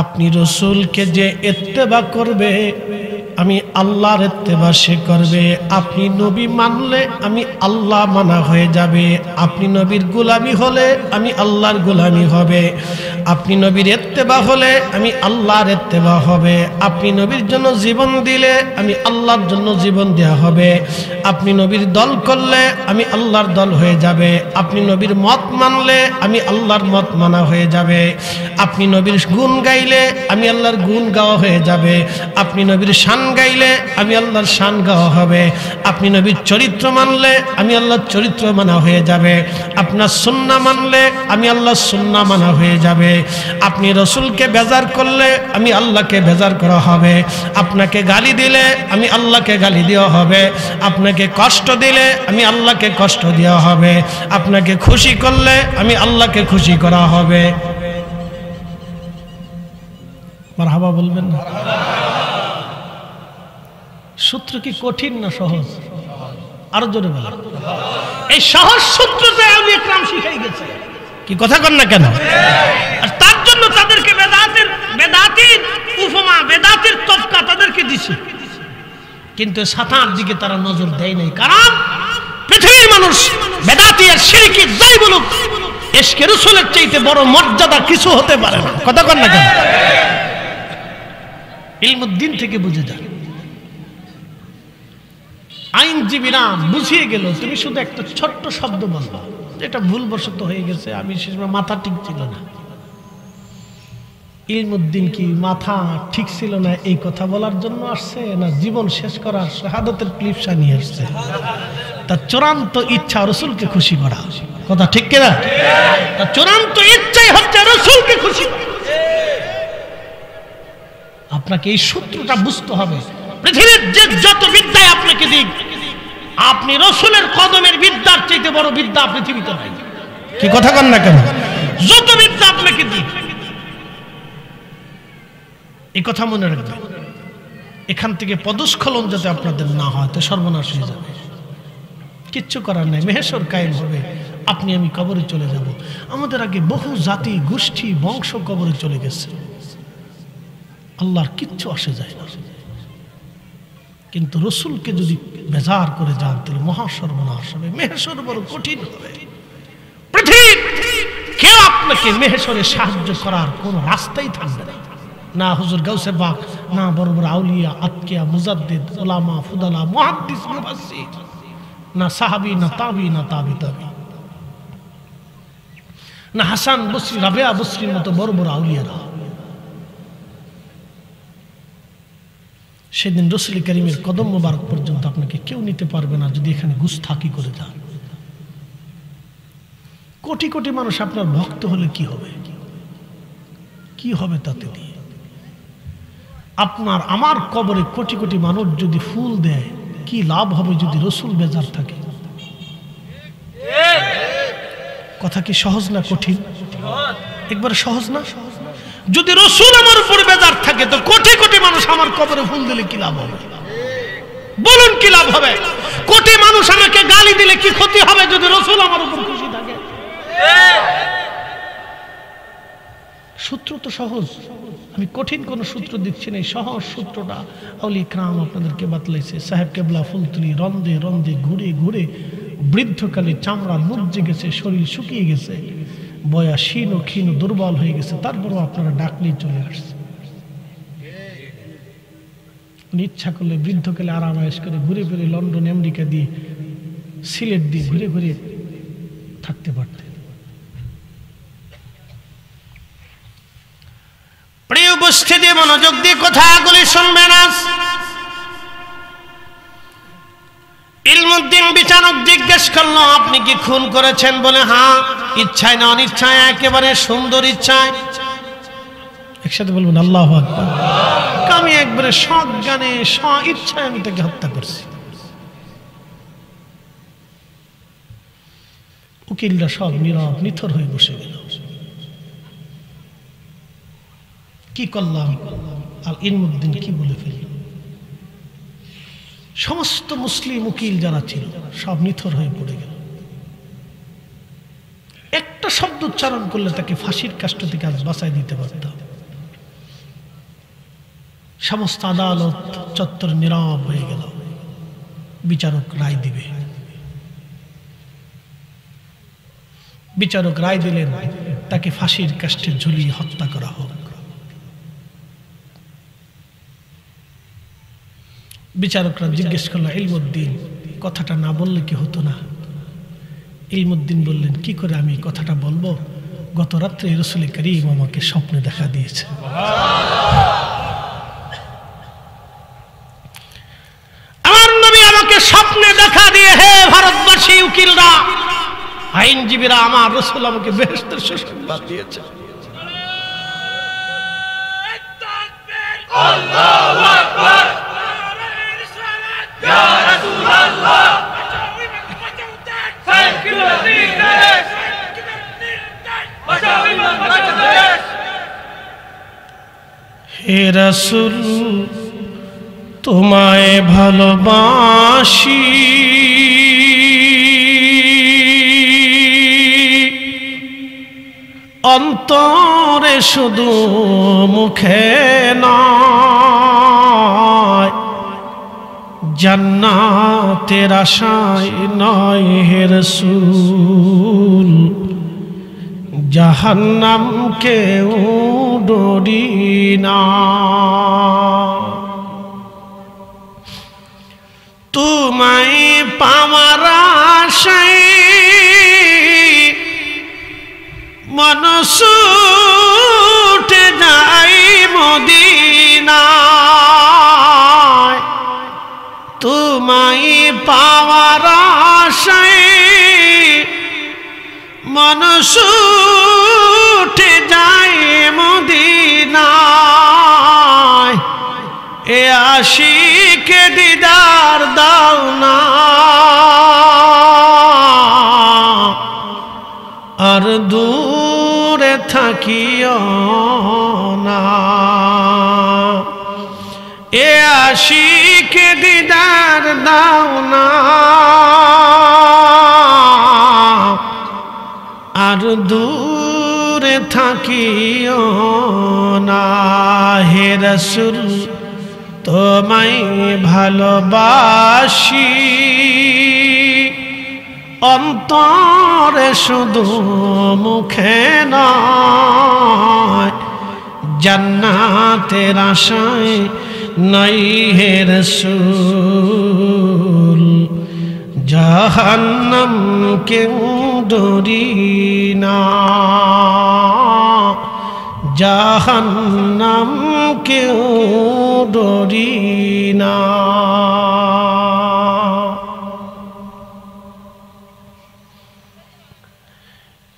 আপনি রসুলকে যে ইত্তেবা করবে আমি আল্লাহর ইত্তেবা সে করবে। আপনি নবী মানলে আমি আল্লাহ মানা হয়ে যাবে। আপনি নবীর গোলামি হলে আমি আল্লাহর গোলামি হবে। আপনি নবীর ইত্তেবা হলে আমি আল্লাহর ইত্তেবা হবে। আপনি নবীর জন্য জীবন দিলে আমি আল্লাহর জন্য জীবন দেয়া হবে। আপনি নবীর দল করলে আমি আল্লাহর দল হয়ে যাবে। আপনি নবীর মত মানলে আমি আল্লাহর মত মানা হয়ে যাবে। আপনি নবীর গুণ গাইলে আমি আল্লাহর গুণ গাওয়া হয়ে যাবে। আপনি নবীর শান গাইলে আমি আল্লাহর শান গাওয়া হবে। আপনি নবীর চরিত্র মানলে আমি আল্লাহর চরিত্র মানা হয়ে যাবে। আপনার সুন্নাহ মানলে আমি আল্লাহর সুন্নাহ মানা হয়ে যাবে। আপনি রসুলকে বেজার করলে আমি আল্লাহকে বেজার করা হবে। আপনাকে গালি দিলে আমি আল্লাহকে গালি দেওয়া হবে। আপনাকে কষ্ট দিলে আমি আল্লাহকে কষ্ট দেওয়া হবে। আপনাকে খুশি করলে আমি আল্লাহকে খুশি করা হবে। মারহাবা বলবেন না? সূত্র কি কঠিন না সহজ? আরো জোরে বলেন। এই সহজ সূত্রটা আমি একরাম শিখাই গেছে, কি কথা কন না কেন? আর তার জন্য তাদেরকে বেদাতির উপমা, বেদাতির তবকা তাদেরকে দিছে, কিন্তু সাতার দিকে তারা নজর দেয় নাই। কারণ পৃথিবীর মানুষ বেদাতি আর শিরকি যাই বলুক, ইশকে রাসূলের চাইতে বড় মর্যাদা কিছু হতে পারে না। কথা কন না কেন? ইলমুদ্দিন থেকে বুঝে যায়। আইনজীবীরা বুঝিয়ে গেল, তুমি শুধু একটা ছোট্ট শব্দ বলবা, যেটা ভুলবশত হয়ে গেছে, আমি শেষ মাথা ঠিক ছিল না। ইলমুদ্দিন কি মাথা ঠিক ছিল না এই কথা বলার জন্য আসছে, না জীবন শেষ করার শাহাদাতের ক্লিপসা নিয়ে আসছে? তার চূড়ান্ত ইচ্ছা রসুলকে খুশি করা। কথা ঠিক কিনা? তার চূড়ান্ত ইচ্ছাই হচ্ছে রসুলকে খুশি করা। আপনাকে এই সূত্রটা বুঝতে হবে। পৃথিবীর যে যত বিদ্যায় আপনাকে দিক, আপনি রসুলের কদমের বিদ্যার চাইতে বড় বিদ্যা পৃথিবীতে নাই। কি কথা কন না কেন? যত বিদ্যা আপনাকে দিক, এই কথা মনে রাখবেন। এখান থেকে পদস্খলন যাতে আপনাদের না হয়, তো সর্বনাশ হয়ে যাবে। কিচ্ছু করার নাই, মেহেশর কায়েম হবে, আপনি আমি কবরে চলে যাব। আমাদের আগে বহু জাতি গোষ্ঠী বংশ কবরে চলে গেছে, আল্লাহর কিচ্ছু আসে যায় না। কিন্তু রসুলকে যদি বেজার করে যান তাহলে মহা সর্বনাশ হবে, মেহেশর বড় কঠিন হবে। পৃথিবীর কেউ আপনাকে মেহেশরে সাহায্য করার কোন রাস্তাই থাকবে না। না হুজুর গাউসে পাক, না বড় বড় আউলিয়া, আতকিয়া, মুজাদ্দিদ, উলামা, ফুদালা, মুহাদ্দিস, মুফাসসির, না সাহাবী, না তাবি, না তাবি তাবি, না হাসান বসরি, রাবিয়া বসরির মতো বড় বড় আউলিয়ারা। সেদিন রসুল করিমের কদম মোবারক পর্যন্ত আপনাকে কেউ নিতে পারবে না যদি এখানে গুস্তাখি করে যান। কোটি কোটি মানুষ আপনার ভক্ত হলে কি হবে? কি হবে তাতে দিয়ে? আপনার আমার কবরে কোটি কোটি মানুষ যদি ফুল দেয়, কি লাভ হবে যদি রসুল বেজার থাকে? কথা কি সহজ না কঠিন? একবার সহজ না? যদি রাসূল আমার উপর বেজার থাকে তো কোটি কোটি মানুষ আমার কবরে ফুল দিলে কি লাভ হবে? বলুন কি লাভ হবে? কোটি মানুষ আমাকে গালি দিলে কি ক্ষতি হবে যদি রাসূল আমার উপর খুশি থাকে? সূত্র তো সহজ, আমি কঠিন কোন সূত্র দিচ্ছি না। সহজ সূত্রটা আউলিয়া کرام আপনাদেরকে বাতলাইছে। সাহেব কেবলা ফুলতুলি রন্দে রন্দে ঘুরে ঘুরে বৃদ্ধকালে চামড়া লুবজে গেছে, শরীর শুকিয়ে গেছে, বয়া শীর্ণ ক্ষীণ দুর্বল হয়ে গেছে, তারপরেও আপনারা ডাকলেই চলে আসছে। ইচ্ছা করলে বৃদ্ধকালে আরাম আয়েশ করে ঘুরে ফিরে লন্ডন আমেরিকা দিয়ে সিলেট দিয়ে ঘুরে ঘুরে থাকতে পারতেন। প্রিয় উপস্থিতি, মনোযোগ দিয়ে কথাগুলি শুনবেন। আজ ইলমুদ্দিন বিচারক জিজ্ঞেস করলো, আপনি কি খুন করেছেন? বলে হ্যাঁ। ইচ্ছায় না অনিচ্ছায়? একেবারে সুন্দর ইচ্ছায়। একসাথে বলবেন আল্লাহু আকবার। আমি একবারে সজ্ঞানে ইচ্ছায় আমি তাকে হত্যা করছি। উকিলরা সব নীরব নিথর হয়ে বসে গেল। কি করলাম? আল ইলমুদ্দিন কি বলে ফেলল? সমস্ত মুসলিম উকিল যারা ছিল সব নিথর হয়ে পড়ে গেল। একটা শব্দ উচ্চারণ করলে তাকে ফাঁসির কাষ্ট থেকে আজ বাঁচাই দিতে পারতাম। সমস্ত আদালত চত্বর নীরব হয়ে গেল। বিচারক রায় দিবে। বিচারক রায় দিলেন তাকে ফাঁসির কাষ্টে ঝুলিয়ে হত্যা করা হোক। বিচারকরা জিজ্ঞেস করলো, ইলমুদ্দিন কথাটা না বললে কি হতো না? ইলমুদ্দিন বললেন, কি করে আমি কথাটা বলবো? গত রাত্রে রাসূল করিম আমাকে স্বপ্নে দেখা দিয়েছে। আমার নবী আমাকে স্বপ্নে দেখা দিয়ে, হে ভারতবাসী উকিলরা, আইনজীবীরা, আমার রাসূল আমাকে বেহেশতের সুসংবাদ দিয়েছে। আল্লাহু আকবার, ইয়া রাসূলুল্লাহ। হে রাসূল, তোমায় ভালোবাসি, অন্তরে শুধু মুখে নয়, জান্নাতের আশায় নয় হে রাসূল, জাহান্নামকেও ডরি না। তোমায় পাওয়ার আশায় মন ছুটে যায় মদিনায়, তোমায় পাওয়ার আশায় মন ছুটে যায় মদিনায়, এ আশিকে দিদার দাও না, আর দূরে থাকিও না, এ আশিকে দিদার দাও না, আর দূরে থাকিও না। হে রাসূল, তোমায় ভালোবাসি, অন্তরে শুধু মুখে নয়, জান্নাতের আশায় নাই হে রাসূল, জাহান্নামকেও ডরি না, জাহান্নামকেও ডরি না।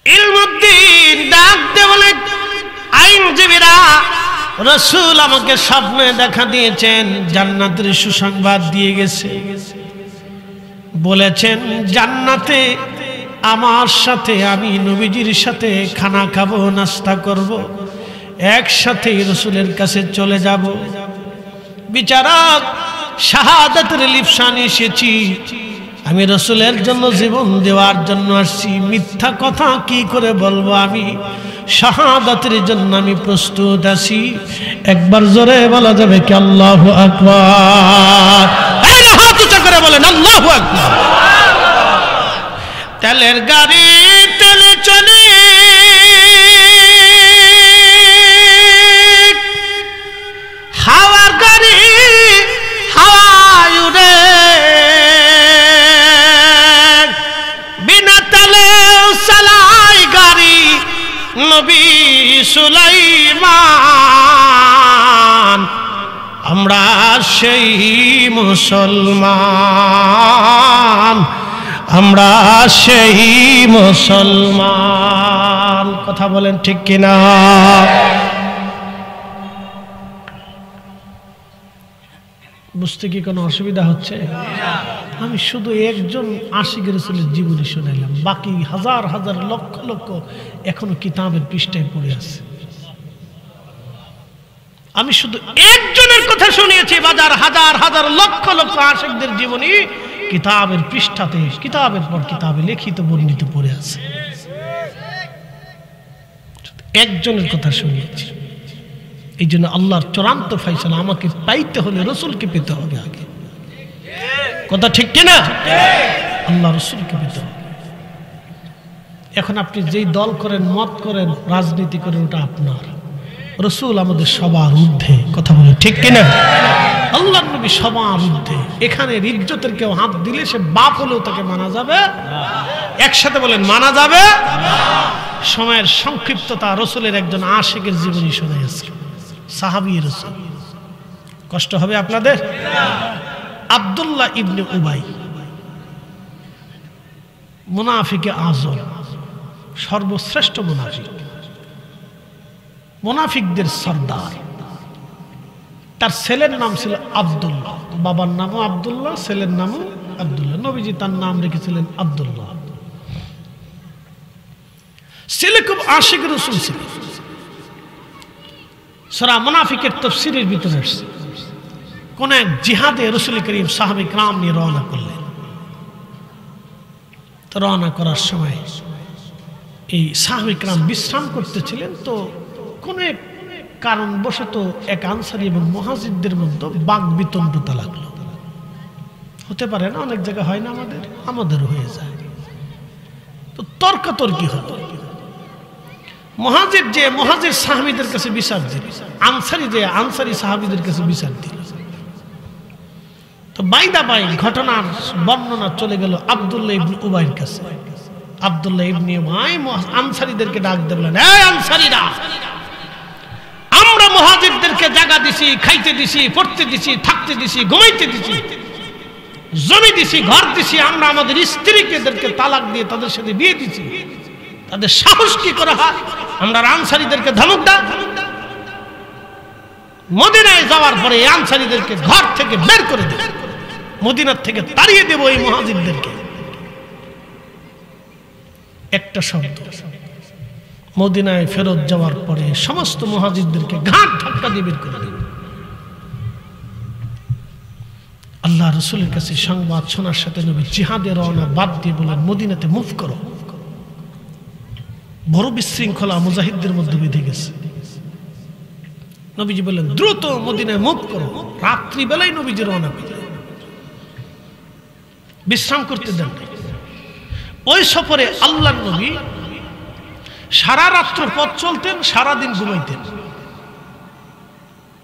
ইলমুদ্দিন ডাক দিয়ে বলে, আইনজীবীরা, রাসূল আমাকে স্বপ্নে দেখা দিয়েছেন, জান্নাতের সুসংবাদ দিয়ে গেছে, বলেছেন জান্নাতে আমার সাথে, আমি নবীজির সাথে খানা খাবো, নাস্তা করব, একসাথে রসুলের কাছে চলে যাব। বিচারক, শাহাদাতের লিপসান এসেছি, আমি রসুলের জন্য জীবন দেওয়ার জন্য আসছি, মিথ্যা কথা কি করে বলবো? আমি শাহাদাতের জন্য আমি প্রস্তুত আছি। একবার জোরে বলা যাবে কি আল্লাহু আকবার? এই না, হাত উঁচা করে বলেন আল্লাহু আকবার। তেলের গাড়ি তেলে চলে, হাওয়ার গাড়ি হাওয়ায় উড়ে, বিনা তেলে চালায় গাড়ি নবী সুলাইমান। আমরা সেই মুসলমান, আমরা সেই মুসলমান। কথা বলেন ঠিক কিনা? বুঝতে কি কোনো অসুবিধা হচ্ছে? আমি শুধু একজন আশিক রাসূলের জীবনী শোনাইলাম, বাকি হাজার হাজার লক্ষ লক্ষ এখনো কিতাবের পৃষ্ঠায় পড়ে আছে। আমি শুধু একজনের কথা শুনিয়েছি, বাজার হাজার হাজার লক্ষ লক্ষ আশিকদের জীবনী কিতাবের পৃষ্ঠাতে কিতাবের পর কিতাবে লিখিত বর্ণিত পড়ে আছে। একজনের কথা শুনিয়েছি। এই জন্য আল্লাহর চূড়ান্ত ফয়সালা, আমাকে পাইতে হলে রসুলকে পেতে হবে আগে। কথা ঠিক কিনা? আল্লাহ রসুলকে পেতে হবে। এখন আপনি যেই দল করেন, মত করেন, রাজনীতি করেন, ওটা আপনার। রসুল আমাদের সবার ঊর্ধ্বে। কথা বলে ঠিক কিনা? আল্লাহর নবী সবার ঊর্ধ্বে। এখানে ইজ্জতের কেউ হাত দিলে সে বাপ হলেও তাকে মানা যাবে। একসাথে বলেন মানা যাবে। সময়ের সংক্ষিপ্ততা, রসুলের একজন আশিকের জীবনী শোনা যাচ্ছে, সাহাবী রসুল। কষ্ট হবে আপনাদের? আব্দুল্লাহ ইবনে উবাই, মুনাফিকে আযম, সর্বশ্রেষ্ঠ মুনাফিক, মুনাফিকদের সর্দার। তার ছেলের নাম ছিল আব্দুল্লাহ, বাবার নামও আব্দুল্লাহ, ছেলের নামও আব্দুল্লাহ। নবীজি তার নাম রেখেছিলেন আব্দুল্লাহ। ছেলে খুব আশিক রাসূল ছিল। সূরা মুনাফিকের তাফসীরের ভিতরে আসছে, কোন এক জিহাদে রাসূল করিম সাহাবায়ে কিরাম নিয়ে রওনা করলেন। তো রওনা করার সময় এই সাহাবায়ে কিরাম বিশ্রাম করতেছিলেন। তো কোন এক কারণবশত এক আনসারী এবং মুহাজিরদের মধ্যে বাক বিতণ্ডতা লাগলো। হতে পারে না, অনেক জায়গায় হয় না, আমাদেরও হয়ে যায়। তো তর্কাতর্কি হলো। মুহাজির সাহাবীদের কাছে বিচার দিল, আনসারী সাহাবীদের কাছে বিচার দিল। তো বাইদা বাই ঘটনার বর্ণনা চলে গেল আব্দুল্লাহ ইবনে উবাইর কাছে। আব্দুল্লাহ ইবনে উবাই আনসারীদেরকে ডাক দিয়ে বললেন, এই আনসারীরা, আমরা মুহাজিরদেরকে জায়গা দিছি, খাইতে দিছি, পড়তে দিছি, থাকতে দিছি, ঘুমাইতে দিছি, জমি দিছি, ঘর দিছি, আমরা আমাদের স্ত্রীকে তালাক দিয়ে তাদের সাথে বিয়ে দিছি। তাদের সাহস কি করা হয় আমরা আনসারীদেরকে ধমক দাও? মদিনায় যাওয়ার পরে এই আনসারীদেরকে ঘর থেকে বের করে দেব, মদিনার থেকে তাড়িয়ে দেব এই মুহাজিরদেরকে। একটা শব্দ, মদিনায় ফেরত যাওয়ার পরে সমস্ত মুহাজিরদেরকে ঘাট ধাক্কা দিয়ে বের করে দেব। আল্লাহ রাসূলের কাছে সংবাদ শোনার সাথে নবী জিহাদে রওনা বাদ দিয়ে বলেন, মদিনাতে মুভ করো। বড় বিশৃঙ্খলা মুজাহিদদের মধ্যে বেঁধে গেছে। নবীজি বললেন, দ্রুত মদিনায় মুভ করো। রাত্রিবেলায় নবীজি রওনা করলেন, বিশ্রাম করতে দেন। ওই সফরে আল্লাহর নবী সারা রাত্র পথ চলতেন, সারাদিন ঘুমাইতেন।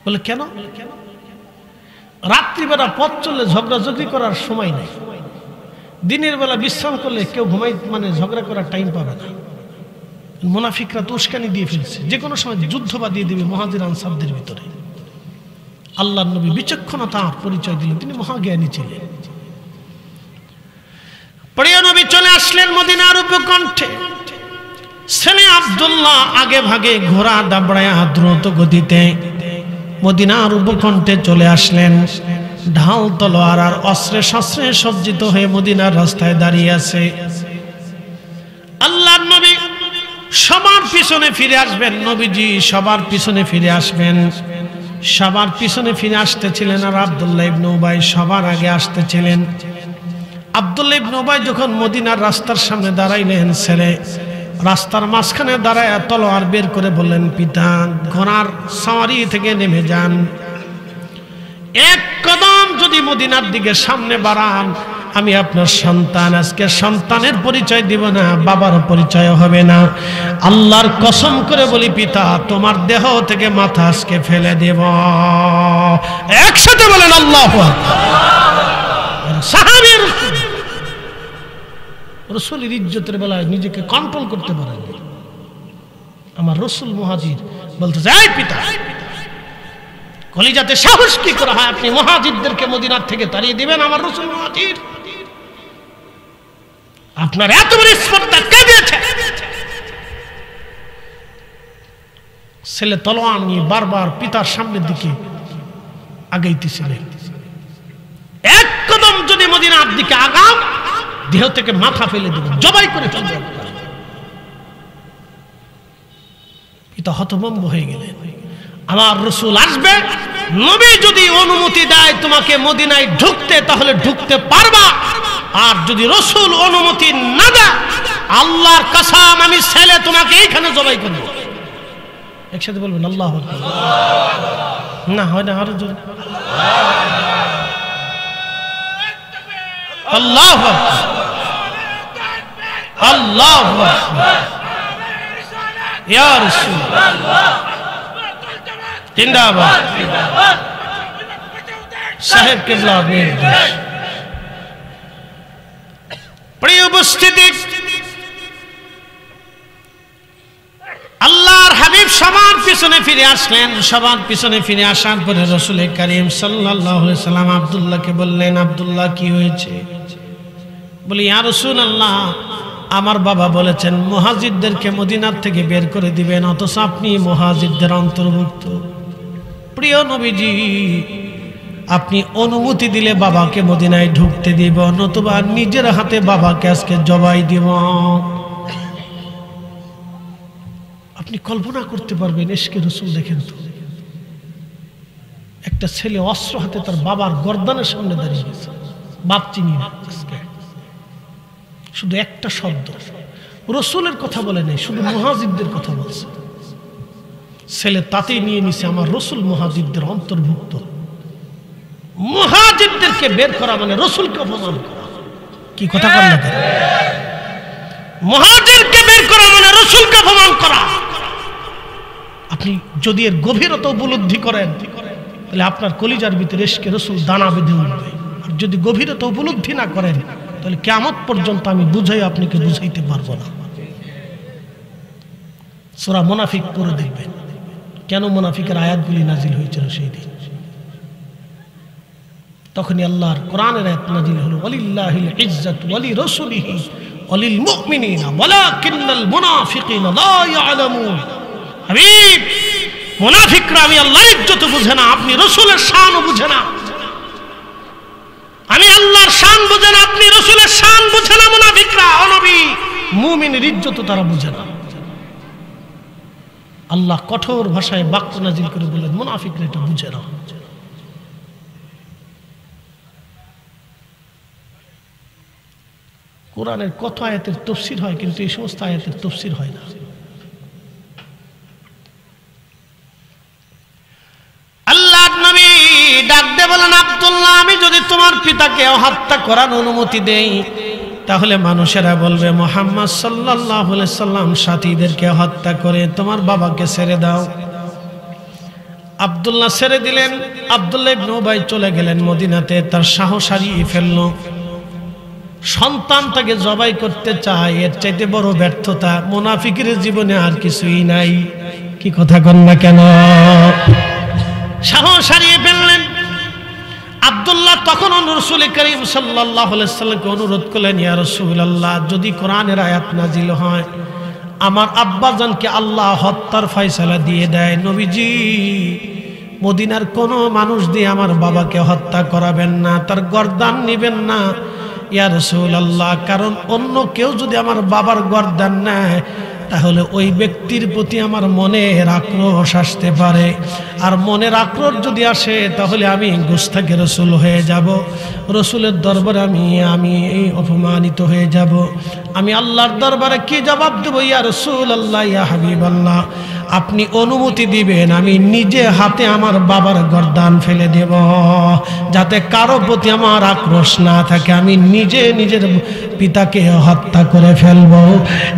বলে কেন? রাত্রিবেলা পথ চললে ঝগড়াঝগড়ি করার সময় নেই, দিনের বেলা বিশ্রাম করলে কেউ ঝগড়া করার টাইম পাবে না। মুনাফিকরা তো উস্কানি দিয়ে ফেলছে, যে কোনো সময় যুদ্ধ বাঁধিয়ে দেবে মুহাজির আনসারদের ভিতরে। আল্লাহর নবী বিচক্ষণতার পরিচয় দিলেন, তিনি মহাজ্ঞানী ছিলেন। প্রিয় নবী চলে আসলেন মদিনার উপকণ্ঠে। ছেলে আব্দুল্লাহ আগে ভাগে ঘোড়া দাবড়ায়া দ্রুত গতিতে মদিনার উপকণ্ঠে চলে আসলেন। ঢাল তলোয়ার আর অস্ত্রে শস্ত্রে সজ্জিত হয়ে মদিনার রাস্তায় দাঁড়িয়ে আছে। আল্লাহর নবী সবার পিছনে ফিরে আসবেন, নবীজি সবার পিছনে ফিরে আসবেন। সবার পিছনে ফিরে আসতেছিলেন আর আব্দুল্লাহ ইবনে উবাই সবার আগে আসতেছিলেন। আব্দুল্লাহ ইবনে উবাই যখন মদিনার রাস্তার সামনে দাঁড়াইলেন, ছেলে রাস্তার মাঝখানে দাঁড়ায় তলোয়ার বের করে বললেন, পিতা ঘোড়ার সাওয়ারি থেকে নেমে যান, এক কদম যদি মদিনার দিকে সামনে বাড়ান আমি আপনার সন্তান। আজকে সন্তানের পরিচয় দিব না, বাবার পরিচয় হবে না। আল্লাহর কসম করে বলি পিতা, তোমার দেহ থেকে মাথা আজকে ফেলে দেব। একসাথে বলেন আল্লাহু আকবার। সাহাবীর রাসূলের ইজ্জতের বেলায় নিজেকে কন্ট্রোল করতে পারেন। আমার রাসূল মুহাজির বলতে যাই, পিতা কলিজাতে সাহস কি করা হয় আপনি মুহাজিরদেরকে মদিনার থেকে তাড়িয়ে দিবেন? আমার রাসূল মুহাজির, আপনার এত বড় স্পর্ধা কে দিয়েছে? ছেলে তলোয়ার নিয়ে বারবার পিতার সামনের দিকে আগাইতেছিলেন। এক কদম যদি মদিনার দিকে আগাম, দেহ থেকে মাথা ফেলে দেব, জবাই করে ফেলবে। পিতা হতভম্ব হয়ে গেলেন। আমার রাসূল আসবে, নবী যদি অনুমতি দেয় তোমাকে মদিনায় ঢুকতে, তাহলে ঢুকতে পারবা। আর যদি রাসূল অনুমতি না দেয়, আল্লাহর কসম আমি ছেলে তোমাকে এইখানে জবাই করব। একসাথে বলবেন আল্লাহু আকবার। না হয় না, আরো জোরে আল্লাহু আকবার, আল্লাহু আকবার। ইয়া রাসূলুল্লাহ জিন্দাবাদ। সাহেব কিবলা প্রিয় উপস্থিতি, আল্লাহর হাবিব সবার পিছনে ফিরে আসলেন। সবার পিছনে ফিরে আসার পরে রাসূল কারীম সাল্লাল্লাহু আলাইহি সাল্লাম আব্দুল্লাহকে বললেন, আব্দুল্লাহ কি হয়েছে? বলি, ইয়া রাসূলুল্লাহ আমার বাবা বলেছেন মুহাজিরদেরকে মদিনার থেকে বের করে দিবেন, অথচ আপনি মুহাজিরদের অন্তর্ভুক্ত। প্রিয় নবীজি, আপনি অনুমতি দিলে বাবাকে মদিনায় ঢুকতে দিব, নতুবা নিজের হাতে বাবাকে আজকে জবাই দিব। আপনি কল্পনা করতে পারবেন ইশকে রাসূল। দেখেন তো, একটা ছেলে অস্ত্র হাতে তার বাবার গর্দানের সামনে দাঁড়িয়ে গেছে। বাপ চিনি না, শুধু একটা শব্দ রাসূলের কথা বলে নাই, শুধু মুহাজিরদের কথা বলছে। ছেলে তাতেই নিয়ে নিছে আমার রাসূল মুহাজিরদের অন্তর্ভুক্ত। মুহাজিরদেরকে বের করা মানে রাসূলকে অপমান করা। কি কথা বল না? মুহাজিরকে বের করা মানে রাসূলকে অপমান করা। আপনি যদি এর গভীরতা উপলব্ধি করেন, তাহলে আপনার কলিজার ভিতরে ইশকে রাসূল দানা বেঁধে উঠবে। আর যদি গভীরতা উপলব্ধি না করেন, তাহলে কিয়ামত পর্যন্ত আমি বুঝাই আপনাকে বুঝাইতে পারবো না। সূরা মুনাফিক পড়ে দেখবেন কেন মুনাফিকের আয়াতগুলি নাজিল হয়েছিল সেই দিন। তখনই আল্লাহর কোরআনের আয়াত নাজিল হলো, ওয়ালিল্লাহিল ইজ্জাতু ওয়ালি রাসূলিহি ওয়ালিল মুমিনিনা ওয়ালাকিন্নাল মুনাফিকিনা লা ইয়ালামুন। হাবিব, মুনাফিকরা আমি আল্লাহর ইজ্জত বুঝে না, আপনি রাসূলের শানও বুঝে না। আমি আল্লাহর শান বুঝে না, আপনি রাসূলের শান বুঝে না। মুনাফিকরা, ও নবী, মুমিনের ইজ্জত তারা বুঝে না। আল্লাহ কঠোর ভাষায় বাক্য নাজিল করে বললেন, মুনাফিকরা এটা বুঝে না। কোরআনের কত আয়াতের তাফসীর হয়, কিন্তু এই সমস্ত আয়াতের তাফসীর হয় না। আল্লাহর নবী ডাক দিয়ে বলেন, আব্দুল্লাহ, আমি যদি তোমার পিতাকে হত্যা করার অনুমতি দেই, তাহলে মানুষেরা বলবে মুহাম্মদ সাল্লাল্লাহু আলাইহি সাল্লাম সাথীদেরকে হত্যা করে তোমার বাবাকে ছেড়ে দাও। আব্দুল্লাহ ছেড়ে দিলেন। আব্দুল্লাহ ইবনে উবাই চলে গেলেন মদিনাতে। তার সাহস হারিয়ে ফেলল। সন্তান তাকে জবাই করতে চায়, এর চাইতে বড় ব্যর্থতা মুনাফিকের জীবনে আর কিছুই নাই। কি কথা কন না কেন? সাহস হারিয়ে ফেললেন। আব্দুল্লাহ তখন রাসূল করিম সাল্লাল্লাহু আলাইহি সাল্লামকে অনুরোধ করলেন, ইয়া রাসূলুল্লাহ, যদি কোরআনের আয়াত নাজিল হয়, আমার আব্বাজানকে আল্লাহ হত্যার ফয়সালা দিয়ে দেয়, নবীজি মদিনার কোনো মানুষ দিয়ে আমার বাবাকে হত্যা করাবেন না, তার গর্দান নেবেন না, ইয়া রাসূলুল্লাহ, কারণ অন্য কেউ যদি আমার বাবার গর্দান নেয় তাহলে ওই ব্যক্তির প্রতি আমার মনের আক্রোশ আসতে পারে, আর মনের আক্রোশ যদি আসে তাহলে আমি গুস্তাখে রসুল হয়ে যাব, রসুলের দরবারে আমি এই অপমানিত হয়ে যাব। আমি আল্লাহর দরবারে কি জবাব দেব? ইয়া রাসূলুল্লাহ, ইয়া হাবিবাল্লাহ, আপনি অনুমতি দিবেন আমি নিজে হাতে আমার বাবার গর্দান ফেলে দেব, যাতে কারো প্রতি আমার আক্রোশ না থাকে, আমি নিজে নিজের পিতাকে হত্যা করে ফেলব।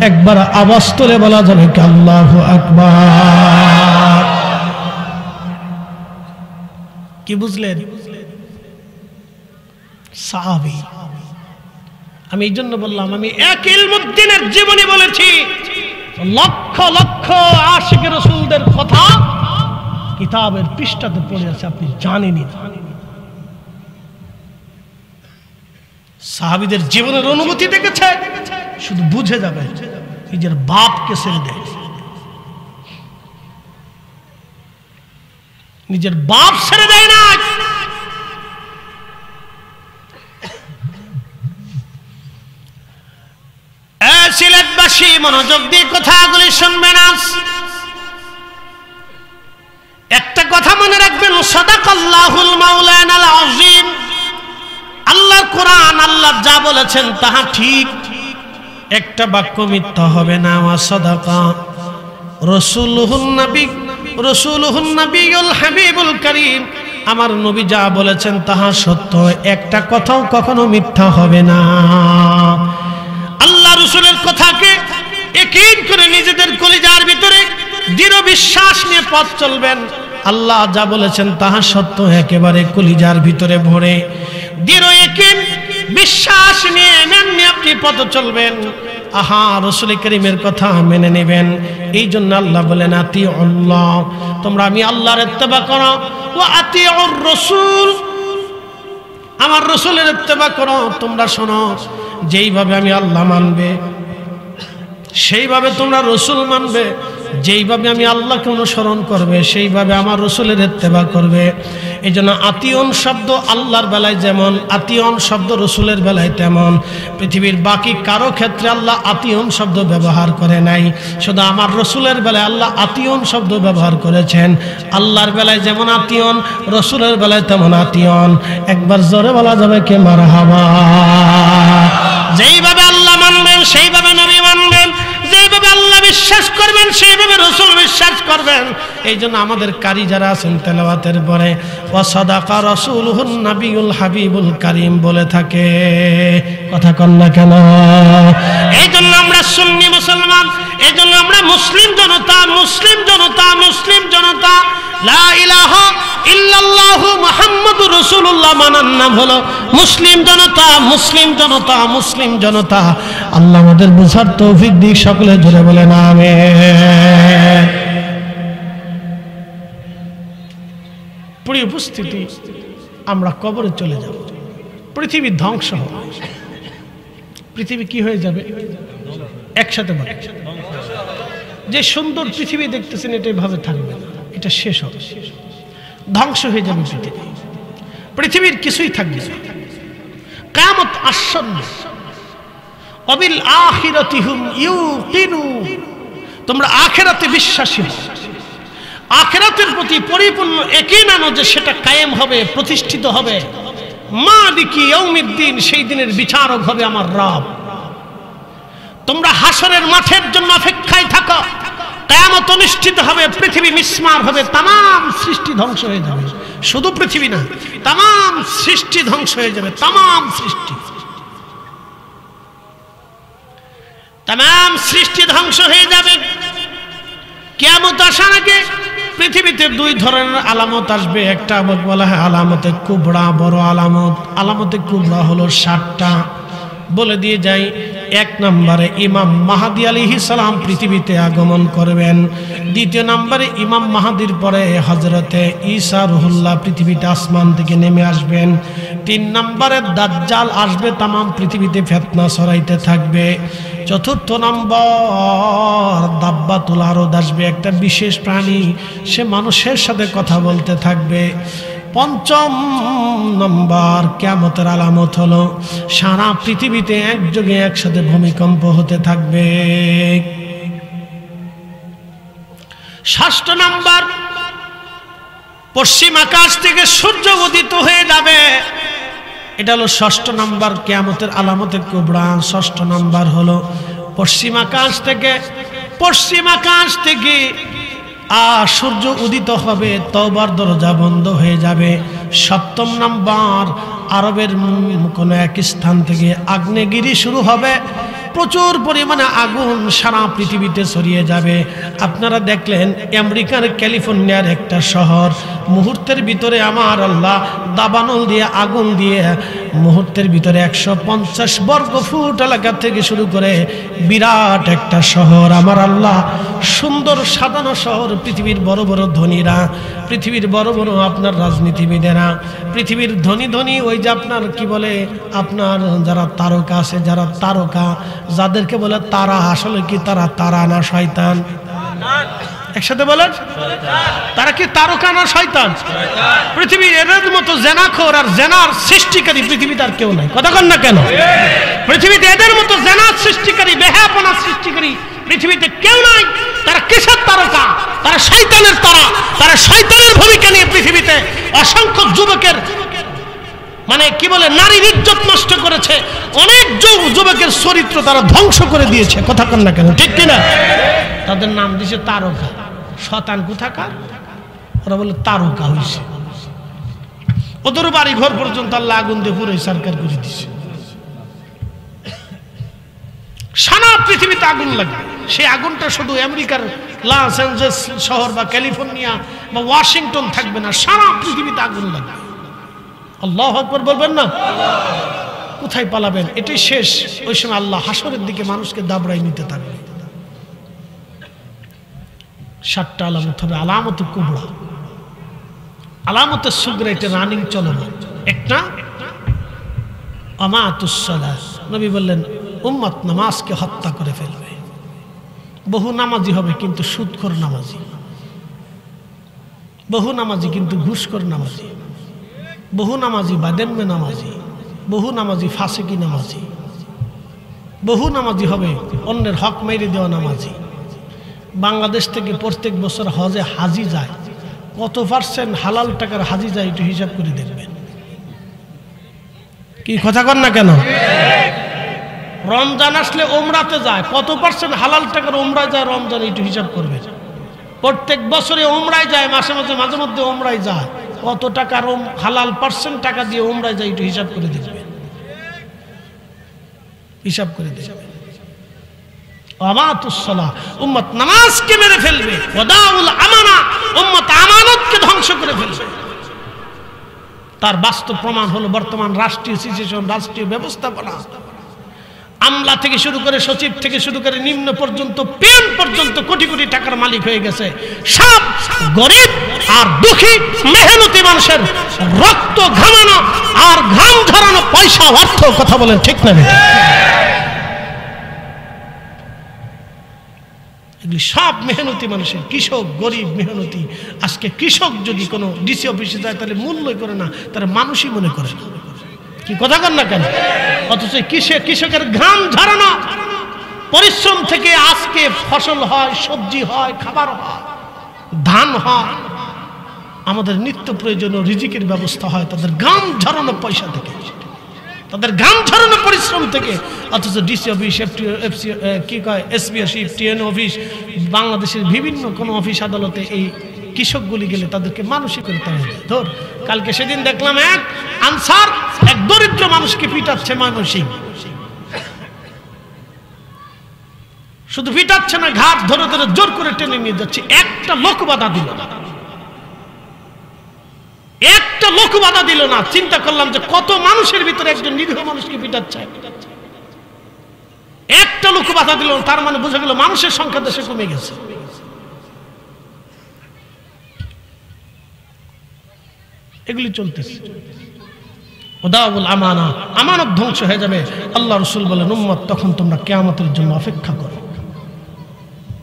একবার আওয়াজ তুলে বলা যাবে কি আল্লাহু আকবার? কি বুঝলেন? সাহাবী। আমি এই জন্য বললাম, আমি এক ইলমুদ্দিনের জীবনী বলেছি, লক্ষ লক্ষ আশিক রাসূলদের কথা কিতাবের পৃষ্ঠাতে পড়ে আছে, আপনি জানেনই না। সাহাবীদের জীবনের অনুভূতি দেখেছে, শুধু বুঝে যাবে নিজের বাপকে ছেড়ে দেয়, নিজের বাপ ছেড়ে দেয় না। সিলেটবাসী মনোযোগ দিয়ে কথাগুলি শুনবেন। আজ একটা কথা মনে রাখবেন, সাদাকাল্লাহুল মাওলানাল আযীম। আল্লাহর কোরআন, আল্লাহ যা বলেছেন তাহা ঠিক, একটা বাক্য মিথ্যা হবে না। ওয়া সাদাকা রাসূলুহুন নবিয়ুল হাবিবুল কারীম। আমার নবী যা বলেছেন তাহা সত্য, একটা কথাও কখনো মিথ্যা হবে না। আল্লাহ রাসূলের কথাকে ইয়াকিন করে নিজেদের কলিজার ভিতরে দৃঢ় বিশ্বাস নিয়ে পথ চলবেন। আল্লাহ যা বলেছেন তাহা সত্য, একেবারে কলিজার ভিতরে ভরে দৃঢ় ইয়াকিন বিশ্বাস নিয়ে আপনি পথ চলবেন। আহা, রাসূল করিমের কথা মেনে নেবেন। এই জন্য আল্লাহ বলেন, আতিউল্লাহ, তোমরা আমি আল্লাহর ইত্তেবা করো, ওয়া আতিউর রাসূল, আমার রাসূলের ইত্তেবা করো। তোমরা শোনো, যেইভাবে আমি আল্লাহ মানবে সেইভাবে তোমরা রাসূল মানবে, যেইভাবে আমি আল্লাহকে অনুসরণ করবে সেইভাবে আমার রাসূলের ইত্তেবা করবে। এই জন্য আতিউন শব্দ আল্লাহর বেলায় যেমন, আতিউন শব্দ রাসূলের বেলায় তেমন। পৃথিবীর বাকি কারো ক্ষেত্রে আল্লাহ আতিউন শব্দ ব্যবহার করে নাই, শুধু আমার রাসূলের বেলায় আল্লাহ আতিউন শব্দ ব্যবহার করেছেন। আল্লাহর বেলায় যেমন আতিউন, রাসূলের বেলায় তেমন আতিউন। একবার জোরে বলা যাবে কে মারহাবা? যেইভাবে আল্লাহ মানবেন সেইভাবে নবী মানবেন, যেভাবে আল্লাহ বিশ্বাস করবেন সেইভাবে রাসূল বিশ্বাস করবেন। এই জন্য আমাদের কারি যারা আছেন তেলাওয়াতের পরে ওয়া সাদাকা রাসূলুহুন নবিয়ুল হাবিবুল কারীম বলে থাকে, কথা কন না কেন? এই জন্য আমরা সুন্নি মুসলমান, এই জন্য আমরা মুসলিম জনতা, মুসলিম জনতা, মুসলিম জনতা। লা ইলাহা ইল্লাল্লাহু মুহাম্মাদুর রাসূলুল্লাহ মানার নাম হলো মুসলিম জনতা, মুসলিম জনতা, মুসলিম জনতা। আল্লাহ আমাদের বুঝার তৌফিক দিক, সকলে জোরে বলেন আমিন। প্রিয় উপস্থিতি, আমরা কবরে চলে যাব, পৃথিবী ধ্বংস হবে। পৃথিবী কি হয়ে যাবে? একসাথে বলে, যে সুন্দর পৃথিবী দেখতেছেন এটাই ভাবে থাকবে না, এটা শেষ হবে, ধ্বংস হয়ে যাবে পৃথিবী। পৃথিবীর কিছুই থাকবে না, কিয়ামত আসন্ন। অবিল আখিরাতি হুম ইউকিনুন, তোমরা আখিরাতে বিশ্বাসী হও, আখিরাতের প্রতি পরিপূর্ণ ইয়াকিন আনো যে সেটা কায়েম হবে, প্রতিষ্ঠিত হবে। মালিকি ইয়াউমিদ্দিন, সেই দিনের বিচারক হবে আমার রব। তোমরা হাসরের মাঠের জন্য অপেক্ষায় থাকো, কিয়ামত অনুষ্ঠিত হবে, পৃথিবী মিসমার হবে, তামাম সৃষ্টি ধ্বংস হয়ে যাবে। শুধু পৃথিবী না, তামাম সৃষ্টি ধ্বংস হয়ে যাবে, তামাম সৃষ্টি, তামাম সৃষ্টি ধ্বংস হয়ে যাবে। কিয়ামত আসার আগে পৃথিবীতে দুই ধরনের আলামত আসবে। একটা বলা হয় আলামতে কুবরা, বড় আলামত। আলামতে কুবরা হলো ৭টা, বলে দিয়ে যাই। ১ নম্বরে ইমাম মাহদী আলাইহিস সালাম পৃথিবীতে আগমন করবেন। ২য় নম্বরে ইমাম মাহদীর পরে হযরতে ঈসা রুহুল্লাহ পৃথিবীতে আসমান থেকে নেমে আসবেন। ৩ নম্বরে দাজ্জাল আসবে, তামাম পৃথিবীতে ফিতনা ছড়াইতে থাকবে। ৪র্থ নম্বর দাব্বাতুল আরদ আসবে, একটা বিশেষ প্রাণী, সে মানুষের সাথে কথা বলতে থাকবে। পঞ্চম নম্বর কিয়ামতের আলামত হলো সারা পৃথিবীতে একযোগে একসাথে ভূমিকম্প হতে থাকবে। ষষ্ঠ নম্বর, পশ্চিম আকাশ থেকে সূর্য উদিত হয়ে যাবে। এটা হলো ষষ্ঠ নম্বর কিয়ামতের আলামতে কুবরা। ষষ্ঠ নম্বর হলো পশ্চিম আকাশ থেকে সূর্য উদিত হবে, তওবার দরজা বন্ধ হয়ে যাবে। সপ্তম নম্বর, আরবের কোন এক স্থান থেকে আগ্নেয়গিরি শুরু হবে, প্রচুর পরিমাণে আগুন সারা পৃথিবীতে ছড়িয়ে যাবে। আপনারা দেখলেন আমেরিকার ক্যালিফোর্নিয়ার একটা শহর, মুহূর্তের ভিতরে আমার আল্লাহ দাবানল দিয়ে আগুন দিয়ে মুহূর্তের ভিতরে 150 বর্গ ফুট এলাকা থেকে শুরু করে বিরাট একটা শহর, আমার আল্লাহ সুন্দর সাজানো শহর। পৃথিবীর বড় বড় ধনীরা, পৃথিবীর বড় বড় আপনার রাজনীতিবিদেরা, পৃথিবীর ধনী ধনী ওই যে আপনার কি বলে আপনার যারা তারকা আছে, যারা তারকা যাদেরকে বলে তারা, আসলে কি তারা তারা না শয়তান? একসাথে বলেন, তারা কি তারকা না শয়তান? পৃথিবীর এদের মতো জেনাখোর আর জেনার সৃষ্টিকারী পৃথিবীতে আর কেউ নাই। কথা কন না কেন? পৃথিবীতে এদের মতো জেনার সৃষ্টিকারী, বেহায়াপনা সৃষ্টিকারী পৃথিবীতে কেউ নাই। তারা কিসের তারকা? তারা শয়তানের তারা। তারা শয়তানের ভূমিকা নিয়ে পৃথিবীতে অসংখ্য যুবকের মানে কি বলে নারীর ইজ্জত নষ্ট করেছে, অনেক যুবকের চরিত্র তারা ধ্বংস করে দিয়েছে। কথা কন না কেন? ঠিক কিনা? তাদের নাম দিয়েছে তারকা। শয়তান কোথাকার? ওরা বলে তারকা হইছে। ওদের বাড়ি ঘর পর্যন্ত আল্লাহ আগুন দিয়ে পুরো সরকার করে দিছে। সারা পৃথিবীতে আগুন লাগে। সেই আগুনটা শুধু আমেরিকার লস অ্যাঞ্জেলস শহর বা ক্যালিফোর্নিয়া বা ওয়াশিংটন থাকবে না, সারা পৃথিবীতে আগুন লাগবে। আল্লাহু আকবার বলবেন না? কোথায় পালাবেন? এটাই শেষ। ওই সময় আল্লাহ হাসরের দিকে মানুষকে দাবড়াই নিতে থাকবে। 7টা আলামত হবে। আলামত কুবরা, আলামত সুগরা, এটা রানিং চলমান। একটা আমাতুস সালাহ, নবী বললেন উম্মত নামাজকে হত্যা করে ফেলবে। বহু নামাজি হবে কিন্তু সুদখোর নামাজি, বহু নামাজি কিন্তু ঘুষখোর নামাজি, বহু নামাজি বাদেম্মে নামাজি, বহু নামাজি ফাসিকি নামাজি, বহু নামাজি হবে অন্যের হক মেরে দেওয়া নামাজি। বাংলাদেশ থেকে প্রত্যেক বছর হজে হাজি যায়, কত পার্সেন্ট হালাল টাকার হাজি যায় একটু হিসাব করে দেখবেন। কি কথা কন না কেন? রমজান আসলে ওমরাতে যায়, কত পার্সেন্ট হালাল টাকার ওমরায় যায় রমজানে একটু হিসাব করবে। প্রত্যেক বছরে ওমরায় যায়, মাঝে মধ্যে ওমরায় যায়, কত টাকার হালাল পার্সেন্ট টাকা দিয়ে ওমরায় যায় একটু হিসাব করে দেখবেন। হিসাব করে দেখবেন। আমাতুস সালাহ, উম্মত নামাজকে মেরে ফেলবে। ওয়াদাউল আমানা, উম্মত আমানতকে ধ্বংস করে ফেলবে। তার বাস্তব প্রমাণ হলো বর্তমান রাষ্ট্রীয় সিচুয়েশন, রাষ্ট্রীয় ব্যবস্থাপনা। আমলা থেকে শুরু করে সচিব থেকে শুরু করে নিম্ন পর্যন্ত পেন পর্যন্ত কোটি কোটি টাকার মালিক হয়ে গেছে। সব গরিব আর দুঃখী মেহনতি মানুষের রক্ত ঘামানো আর ঘাম ঝরানো পয়সা অর্থ। কথা বলেন ঠিক না? এগুলি সব মেহনতি মানুষের, কৃষক গরিব মেহনতি। আজকে কৃষক যদি কোনো ডিসি অফিসে যায় তাহলে মূল্যই করে না, তারা মানুষই মনে করে না। কি কথা কন না কেন? অথচ কৃষকের ঘাম ঝরানো পরিশ্রম থেকে আজকে ফসল হয়, সবজি হয়, খাবার হয়, ধান হয়, আমাদের নিত্য প্রয়োজনীয় রিজিকের ব্যবস্থা হয় তাদের ঘাম ঝরানো পয়সা থেকে, তাদের ঘাম ঝরানো পরিশ্রম থেকে। অথচ ডিসি অফিস, কি কয় এসপি অফিস, টিএনও অফিস, বাংলাদেশের বিভিন্ন কোনো অফিস আদালতে এই কৃষকগুলি গেলে তাদেরকে মানুষই করতে হবে। ধর কালকে সেদিন দেখলাম এক আনসার এক দরিদ্র মানুষকে পিটাচ্ছে ময়মনসিংহ। শুধু পিটাচ্ছে না, ঘাট ধরে ধরে জোর করে টেনে নিয়ে যাচ্ছে। একটা লোক বাধা দিল না, একটা লোক বাধা দিল না। চিন্তা করলাম যে কত মানুষের ভিতরে একজন নিরীহ মানুষকে পিটাচ্ছে, একটা লোক বাধা দিল না। তার মানে বোঝা গেল মানুষের সংখ্যা দেশে কমে গেছে। এগুলি চলতেছে। ওদাউল আমানা, আমানত ধ্বংস হয়ে যাবে। আল্লাহ রাসূল বলেন উম্মত তখন তোমরা কিয়ামতের জন্য অপেক্ষা করো,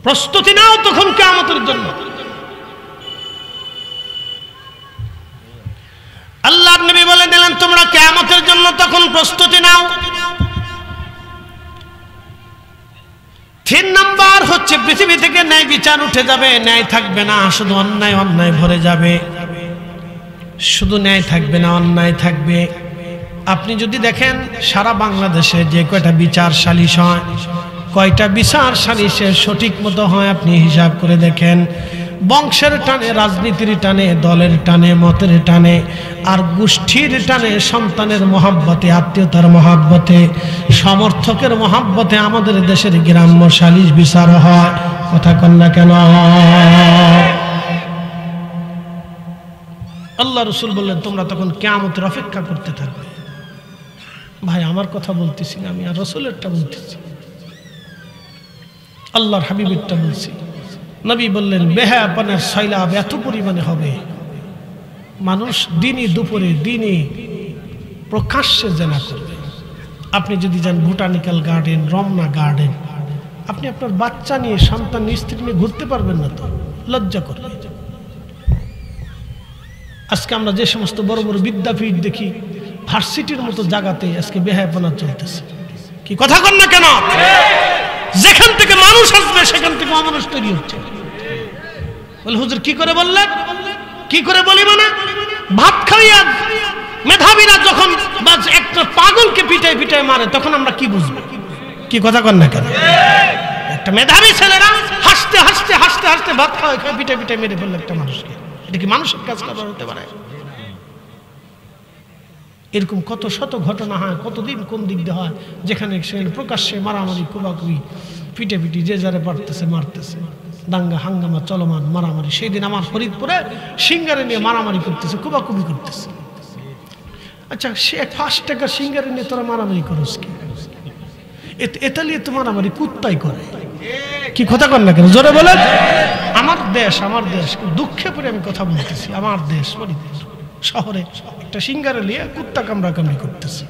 প্রস্তুতি নাও তখন কিয়ামতের জন্য। কিয়ামতের জন্য তখন প্রস্তুতি নাও। 3 নাম্বার হচ্ছে পৃথিবী থেকে ন্যায় বিচার উঠে যাবে, ন্যায় থাকবে না, শুধু অন্যায় অন্যায় ভরে যাবে। শুধু ন্যায় থাকবে না, অন্যায় থাকবে। আপনি যদি দেখেন সারা বাংলাদেশে যে কয়টা বিচার সালিশ হয়, কয়টা বিচার সালিশে সঠিক মতো হয় আপনি হিসাব করে দেখেন। বংশের টানে, রাজনীতির টানে, দলের টানে, মতের টানে, আর গোষ্ঠীর টানে, সন্তানের মহাব্বতে, আত্মীয়তার মহাব্বতে, সমর্থকের মহাব্বতে আমাদের দেশের গ্রাম্য সালিশ বিচার হয়। কথা কন না কেন? আল্লাহ রসুল বললেন তোমরা তখন কিয়ামতের অপেক্ষা করতে থাকবে। ভাই আমার কথা বলতেছি না, আমি আর রসুলেরটা বলতেছি, আল্লাহর হাবিবেরটা বলছি। নবী বললেন বেহায়াপনার সয়লাব এত পরিমাণে হবে, মানুষ দিনই দুপুরে দিনই প্রকাশ্যে জেনা করবে। আপনি যদি যান বোটানিক্যাল গার্ডেন, রমনা গার্ডেন, আপনি আপনার বাচ্চা নিয়ে, সন্তান, স্ত্রী নিয়ে ঘুরতে পারবেন না, তো লজ্জা করবে। আজকে আমরা যে সমস্ত বড় বড় বিদ্যাপীঠ দেখি, ভার্সিটির মতো জায়গাতে আজকে বেহায়াপনা চলতেছে। কি কথা কন না কেন? যেখান থেকে মানুষ আসবে সেখান থেকে অমানুষ তৈরি হচ্ছে। বলে হুজুর কি করে বললেন? কি করে বলি মানে, ভাত খাইয়া মেধাবীরা যখন একটা পাগলকে পিটায় পিটায় মারে তখন আমরা কি বুঝবো? কি কথা কন না কেন? একটা মেধাবী ছেলেরা হাসতে হাসতে হাসতে হাসতে ভাত খাওয়া খায় পিটায় পিটায় মেরে ফেললো একটা মানুষকে। এটা কি মানুষের কাজ করা হতে পারে? এরকম কত শত ঘটনা হয়, কতদিন কোন দিক দিয়ে হয়, যেখানে সেখানে প্রকাশ্যে মারামারি, কুবাকুবি, পিটে পিটি, যে যারে পারতেছে মারতেছে, দাঙ্গা হাঙ্গামা চলমান, মারামারি। সেই দিন আমার ফরিদপুরে সিঙ্গারে নিয়ে মারামারি করতেছে, কুবাকুবি করতেছে। আচ্ছা, সে 5 টাকা সিঙ্গারে নিয়ে তোরা মারামারি করস কি? এতালিয়ে তো মারামারি কুত্তাই করে। কি কথা কর না কেন? জোরে বলেন। আমার দেশ, আমার দেশ, দুঃখে পরে আমি কথা বলতেছি, আমার দেশ ফরিদপুর শহরে একটা সিঙ্গারে নিয়ে কুত্তা কামড়াকামড়ি করতেছে।